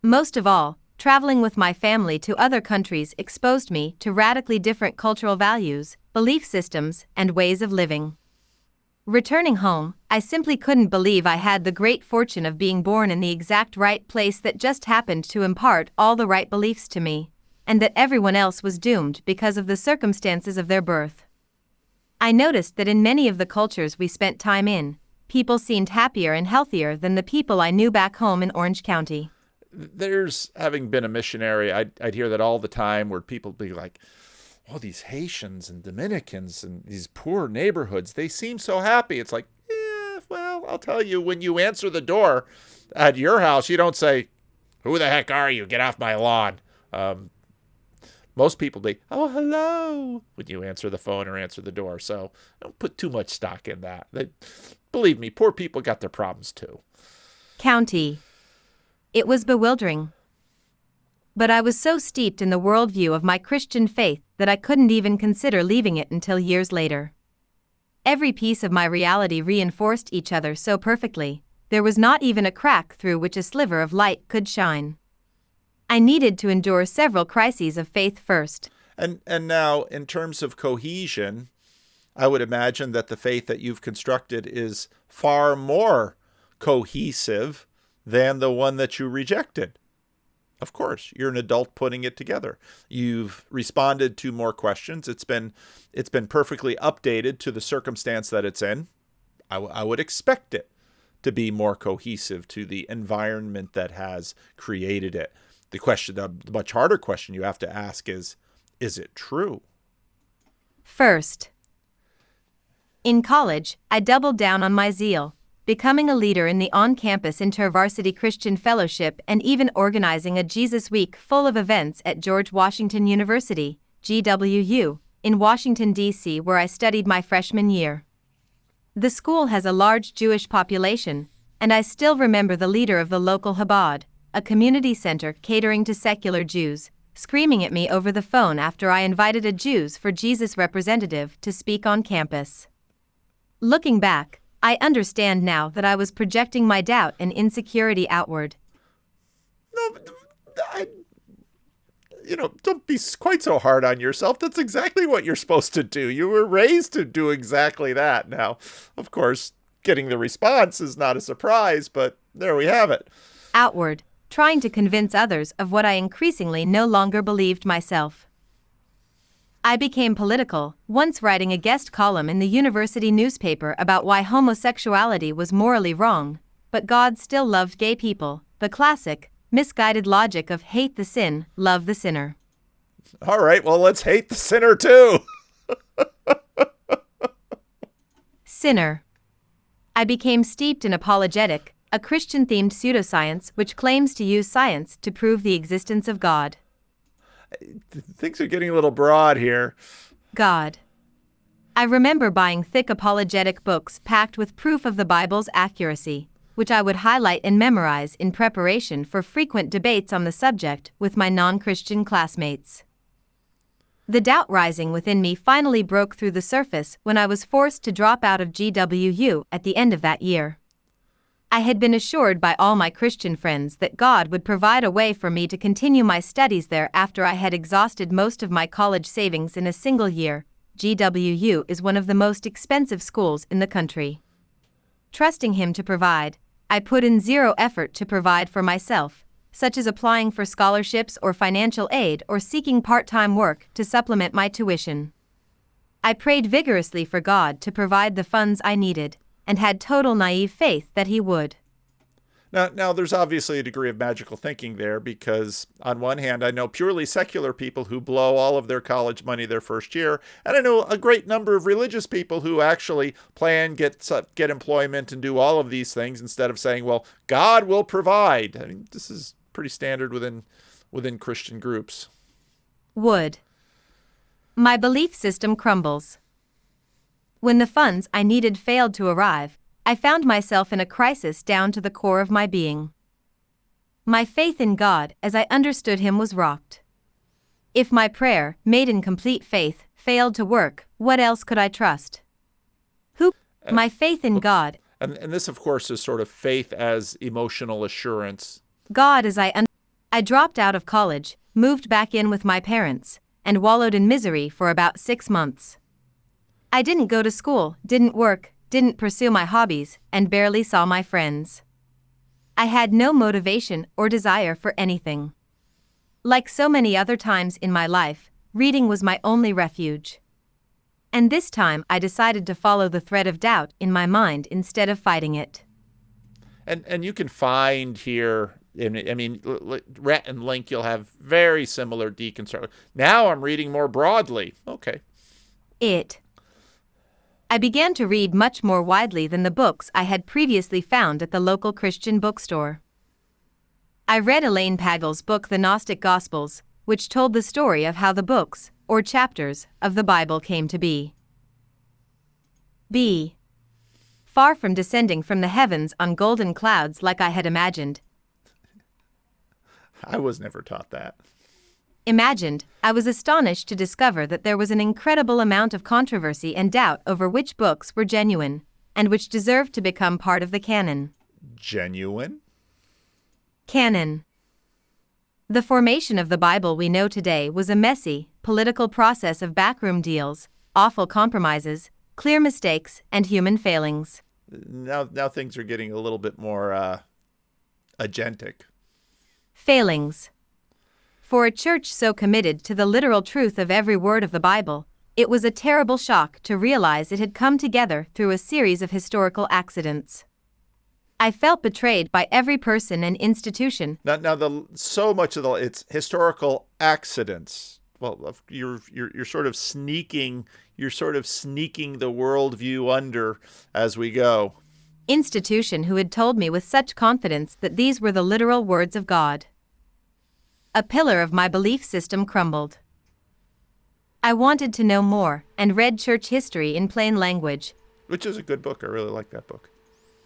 Most of all, traveling with my family to other countries exposed me to radically different cultural values, belief systems, and ways of living. Returning home, I simply couldn't believe I had the great fortune of being born in the exact right place that just happened to impart all the right beliefs to me, and that everyone else was doomed because of the circumstances of their birth. I noticed that in many of the cultures we spent time in, people seemed happier and healthier than the people I knew back home in Orange County. There's, having been a missionary, I'd hear that all the time, where people be like, oh, these Haitians and Dominicans and these poor neighborhoods, they seem so happy. It's like, yeah, well, I'll tell you, when you answer the door at your house, you don't say, who the heck are you? Get off my lawn. Most people be, oh, hello, when you answer the phone or answer the door. So don't put too much stock in that. Believe me, poor people got their problems too. County. It was bewildering. But I was so steeped in the worldview of my Christian faith that I couldn't even consider leaving it until years later. Every piece of my reality reinforced each other so perfectly, there was not even a crack through which a sliver of light could shine. I needed to endure several crises of faith first. And now, in terms of cohesion, I would imagine that the faith that you've constructed is far more cohesive than the one that you rejected. Of course, you're an adult putting it together. You've responded to more questions. It's been perfectly updated to the circumstance that it's in. I would expect it to be more cohesive to the environment that has created it. The much harder question you have to ask is it true? First, in college, I doubled down on my zeal, becoming a leader in the on-campus InterVarsity Christian Fellowship and even organizing a Jesus Week full of events at George Washington University, GWU, in Washington, D.C., where I studied my freshman year. The school has a large Jewish population, and I still remember the leader of the local Chabad, a community center catering to secular Jews, screaming at me over the phone after I invited a Jews for Jesus representative to speak on campus. Looking back, I understand now that I was projecting my doubt and insecurity outward. No, don't be quite so hard on yourself. That's exactly what you're supposed to do. You were raised to do exactly that. Now, of course, getting the response is not a surprise, but there we have it. Outward, trying to convince others of what I increasingly no longer believed myself. I became political, once writing a guest column in the university newspaper about why homosexuality was morally wrong, but God still loved gay people, the classic, misguided logic of hate the sin, love the sinner. All right, well, let's hate the sinner too. Sinner. I became steeped in apologetic, a Christian-themed pseudoscience which claims to use science to prove the existence of God. Things are getting a little broad here. God. I remember buying thick apologetic books packed with proof of the Bible's accuracy, which I would highlight and memorize in preparation for frequent debates on the subject with my non-Christian classmates. The doubt rising within me finally broke through the surface when I was forced to drop out of GWU at the end of that year. I had been assured by all my Christian friends that God would provide a way for me to continue my studies there after I had exhausted most of my college savings in a single year. GWU is one of the most expensive schools in the country. Trusting Him to provide, I put in zero effort to provide for myself, such as applying for scholarships or financial aid or seeking part-time work to supplement my tuition. I prayed vigorously for God to provide the funds I needed, and had total naive faith that He would. Now, there's obviously a degree of magical thinking there, because on one hand, I know purely secular people who blow all of their college money their first year, and I know a great number of religious people who actually plan, get employment, and do all of these things instead of saying, well, God will provide. I mean, this is pretty standard within Christian groups. Would. My belief system crumbles. When the funds I needed failed to arrive, I found myself in a crisis down to the core of my being. My faith in God as I understood Him was rocked. If my prayer, made in complete faith, failed to work, what else could I trust? My faith in God. And this, of course, is sort of faith as emotional assurance. God as I dropped out of college, moved back in with my parents, and wallowed in misery for about 6 months. I didn't go to school, didn't work, didn't pursue my hobbies, and barely saw my friends. I had no motivation or desire for anything. Like so many other times in my life, reading was my only refuge. And this time I decided to follow the thread of doubt in my mind instead of fighting it. And you can find here, I mean, Rhett and Link, you'll have very similar deconstruction. Now I'm reading more broadly. Okay. I began to read much more widely than the books I had previously found at the local Christian bookstore. I read Elaine Pagel's book The Gnostic Gospels, which told the story of how the books, or chapters, of the Bible came to be. Far from descending from the heavens on golden clouds like I had imagined. I was never taught that. I was astonished to discover that there was an incredible amount of controversy and doubt over which books were genuine, and which deserved to become part of the canon. Genuine? Canon. The formation of the Bible we know today was a messy, political process of backroom deals, awful compromises, clear mistakes, and human failings. Now things are getting a little bit more agentic. Failings. For a church so committed to the literal truth of every word of the Bible, it was a terrible shock to realize it had come together through a series of historical accidents. I felt betrayed by every person and institution. Now so much of it's historical accidents. Well, you're sort of sneaking the worldview under as we go. Institution who had told me with such confidence that these were the literal words of God. A pillar of my belief system crumbled. I wanted to know more, and read church history in plain language. Which is a good book. I really like that book.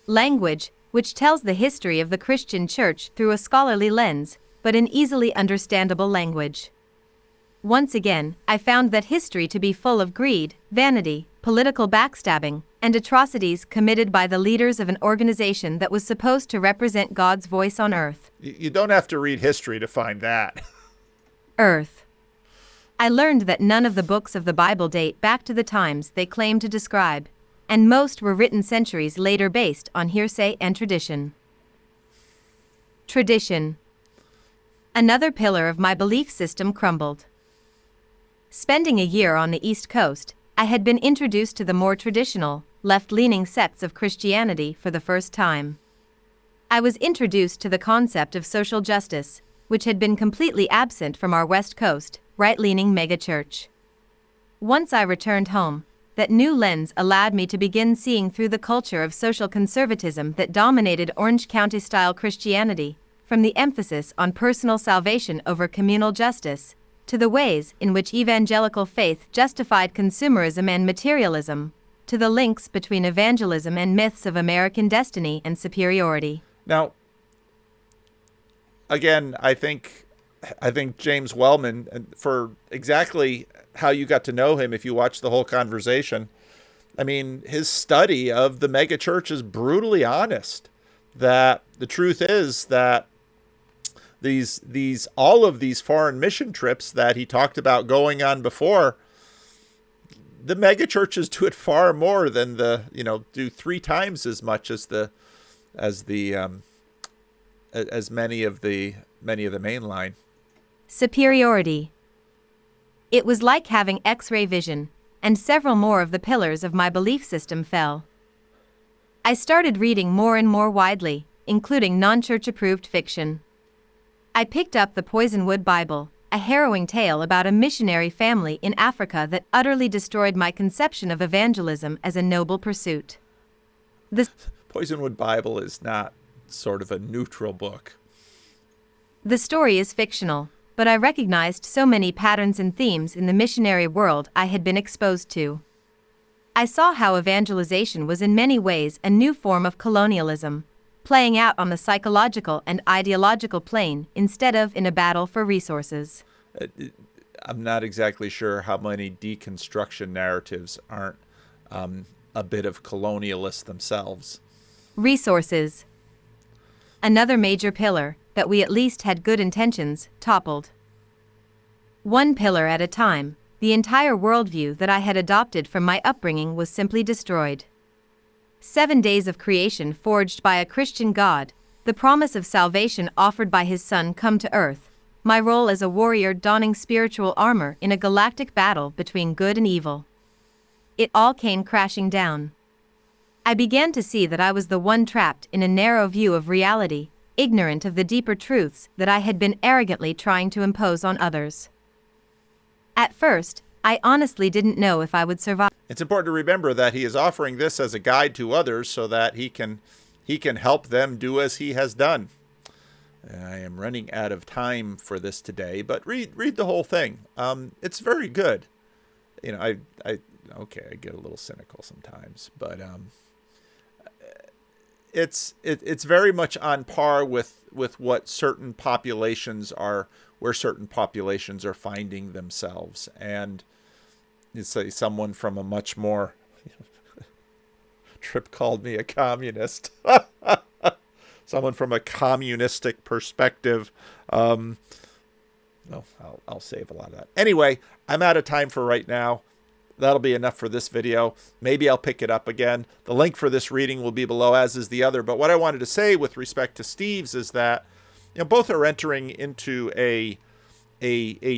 Language, which tells the history of the Christian church through a scholarly lens, but in easily understandable language. Once again, I found that history to be full of greed, vanity, political backstabbing, and atrocities committed by the leaders of an organization that was supposed to represent God's voice on earth. You don't have to read history to find that. Earth. I learned that none of the books of the Bible date back to the times they claim to describe, and most were written centuries later based on hearsay and tradition. Tradition. Another pillar of my belief system crumbled. Spending a year on the East Coast, I had been introduced to the more traditional, left-leaning sects of Christianity for the first time. I was introduced to the concept of social justice, which had been completely absent from our West Coast, right-leaning megachurch. Once I returned home, that new lens allowed me to begin seeing through the culture of social conservatism that dominated Orange County-style Christianity, from the emphasis on personal salvation over communal justice, to the ways in which evangelical faith justified consumerism and materialism, to the links between evangelism and myths of American destiny and superiority. Now, again, I think I think James Wellman, and for exactly how you got to know him, if you watch the whole conversation, I mean, his study of the megachurch is brutally honest. That the truth is that all of these foreign mission trips that he talked about going on before, the megachurches do it far more than do 3 times as much as many of the mainline. Superiority. It was like having X-ray vision, and several more of the pillars of my belief system fell. I started reading more and more widely, including non-church approved fiction. I picked up the Poisonwood Bible, a harrowing tale about a missionary family in Africa that utterly destroyed my conception of evangelism as a noble pursuit. The Poisonwood Bible is not sort of a neutral book. The story is fictional, but I recognized so many patterns and themes in the missionary world I had been exposed to. I saw how evangelization was in many ways a new form of colonialism, playing out on the psychological and ideological plane instead of in a battle for resources. I'm not exactly sure how many deconstruction narratives aren't a bit of colonialists themselves. Resources. Another major pillar, that we at least had good intentions, toppled. One pillar at a time, the entire worldview that I had adopted from my upbringing was simply destroyed. 7 days of creation forged by a Christian God, the promise of salvation offered by his Son come to earth, my role as a warrior donning spiritual armor in a galactic battle between good and evil. It all came crashing down. I began to see that I was the one trapped in a narrow view of reality, ignorant of the deeper truths that I had been arrogantly trying to impose on others. At first, I honestly didn't know if I would survive. It's important to remember that he is offering this as a guide to others so that he can help them do as he has done. I am running out of time for this today, but read the whole thing. It's very good. I get a little cynical sometimes, but it's very much on par with what certain populations are, where certain populations are finding themselves. And it's someone from a much more Tripp called me a communist. Someone from a communistic perspective. I'll save a lot of that. Anyway, I'm out of time for right now. That'll be enough for this video. Maybe I'll pick it up again. The link for this reading will be below, as is the other. But what I wanted to say with respect to Steve's is that both are entering into a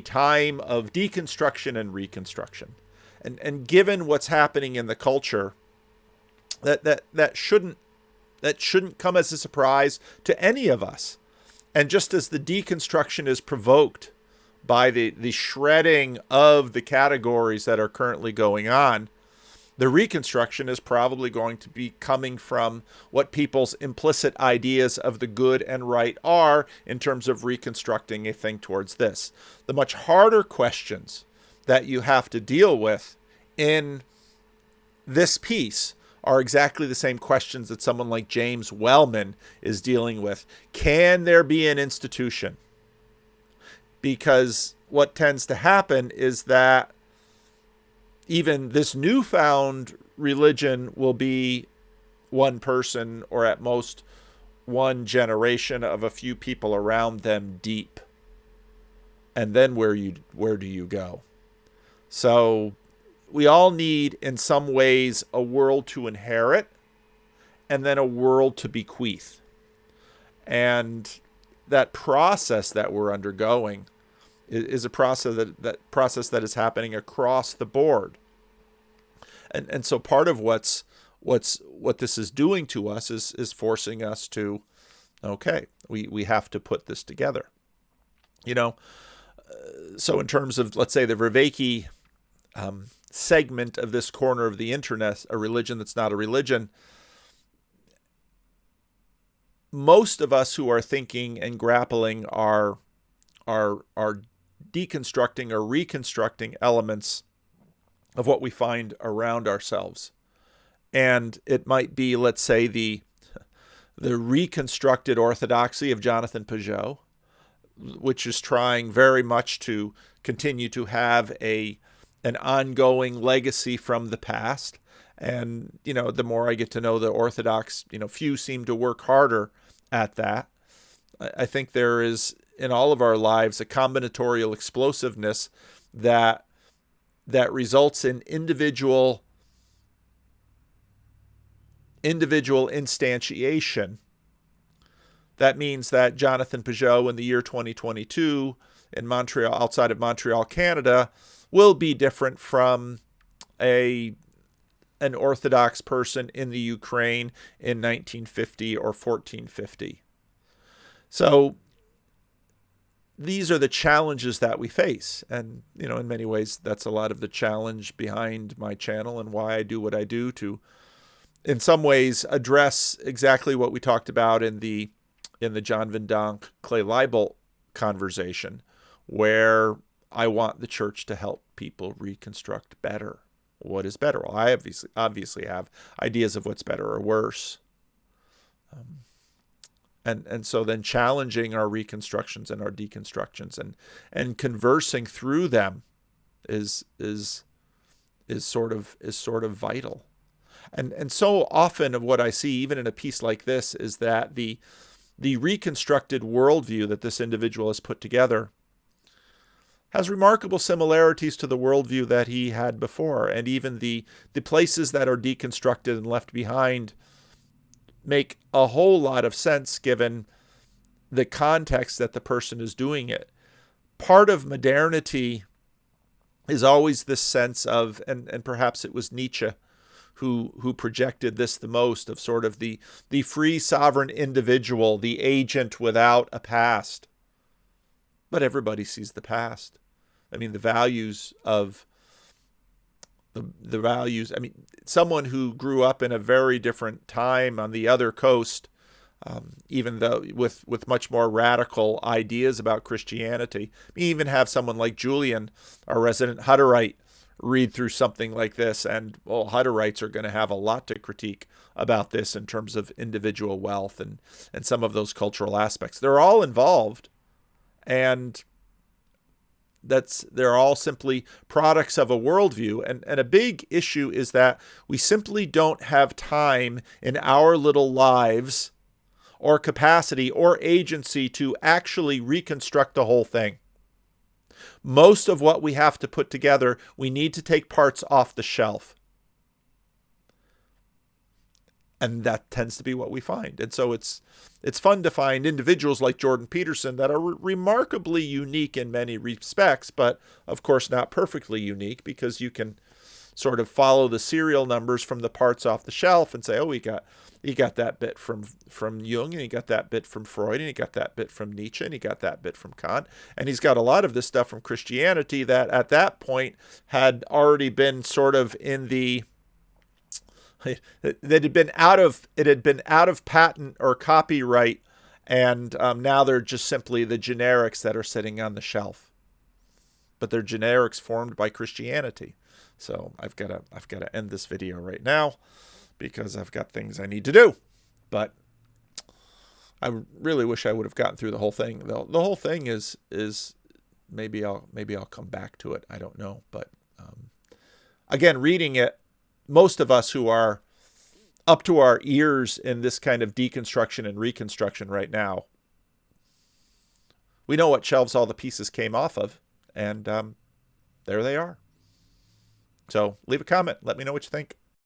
time of deconstruction and reconstruction. And given what's happening in the culture, that shouldn't come as a surprise to any of us. And just as the deconstruction is provoked by the shredding of the categories that are currently going on, the reconstruction is probably going to be coming from what people's implicit ideas of the good and right are in terms of reconstructing a thing towards this. The much harder questions that you have to deal with in this piece are exactly the same questions that someone like James Wellman is dealing with. Can there be an institution? Because what tends to happen is that even this newfound religion will be one person, or at most one generation of a few people around them deep. And then where do you go? So we all need, in some ways, a world to inherit and then a world to bequeath. And that process that we're undergoing is a process that is happening across the board. And so part of what this is doing to us is forcing us to, okay, we have to put this together. So in terms of, let's say, the Vervaeke segment of this corner of the internet, a religion that's not a religion, most of us who are thinking and grappling are deconstructing or reconstructing elements of what we find around ourselves. And it might be, let's say, the reconstructed orthodoxy of Jonathan Pageau. which is trying very much to continue to have an ongoing legacy from the past. And, the more I get to know the Orthodox, few seem to work harder at that. I think there is, in all of our lives, a combinatorial explosiveness that results in individual instantiation. That means that Jonathan Peugeot in the year 2022 in Montreal, outside of Montreal, Canada, will be different from an Orthodox person in the Ukraine in 1950 or 1450. So these are the challenges that we face. And, in many ways, that's a lot of the challenge behind my channel and why I do what I do, to, in some ways, address exactly what we talked about in the John Van Donk, Clay Leibolt conversation, where I want the church to help people reconstruct better. What is better? Well, I obviously have ideas of what's better or worse. And so then challenging our reconstructions and our deconstructions and conversing through them is sort of vital. And so often of what I see, even in a piece like this, is that the reconstructed worldview that this individual has put together has remarkable similarities to the worldview that he had before. And even the places that are deconstructed and left behind make a whole lot of sense given the context that the person is doing it. Part of modernity is always this sense of, and perhaps it was Nietzsche who projected this the most, of sort of the free sovereign individual, the agent without a past. But everybody sees the past. I mean, the values, someone who grew up in a very different time on the other coast, even though with much more radical ideas about Christianity. You even have someone like Julian, our resident Hutterite, read through something like this, and Hutterites are going to have a lot to critique about this in terms of individual wealth and some of those cultural aspects. They're all involved, and they're all simply products of a worldview. And a big issue is that we simply don't have time in our little lives or capacity or agency to actually reconstruct the whole thing. Most of what we have to put together, we need to take parts off the shelf. And that tends to be what we find. And so it's fun to find individuals like Jordan Peterson that are remarkably unique in many respects, but of course not perfectly unique, because you can sort of follow the serial numbers from the parts off the shelf and say, oh, he got that bit from Jung, and he got that bit from Freud, and he got that bit from Nietzsche, and he got that bit from Kant, and he's got a lot of this stuff from Christianity that at that point had already been sort of in the it had been out of patent or copyright, and now they're just simply the generics that are sitting on the shelf. But they're generics formed by Christianity. So I've got to end this video right now because I've got things I need to do. But I really wish I would have gotten through the whole thing. The whole thing is maybe I'll come back to it. I don't know. But again, reading it, most of us who are up to our ears in this kind of deconstruction and reconstruction right now, we know what shelves all the pieces came off of, and there they are. So leave a comment. Let me know what you think.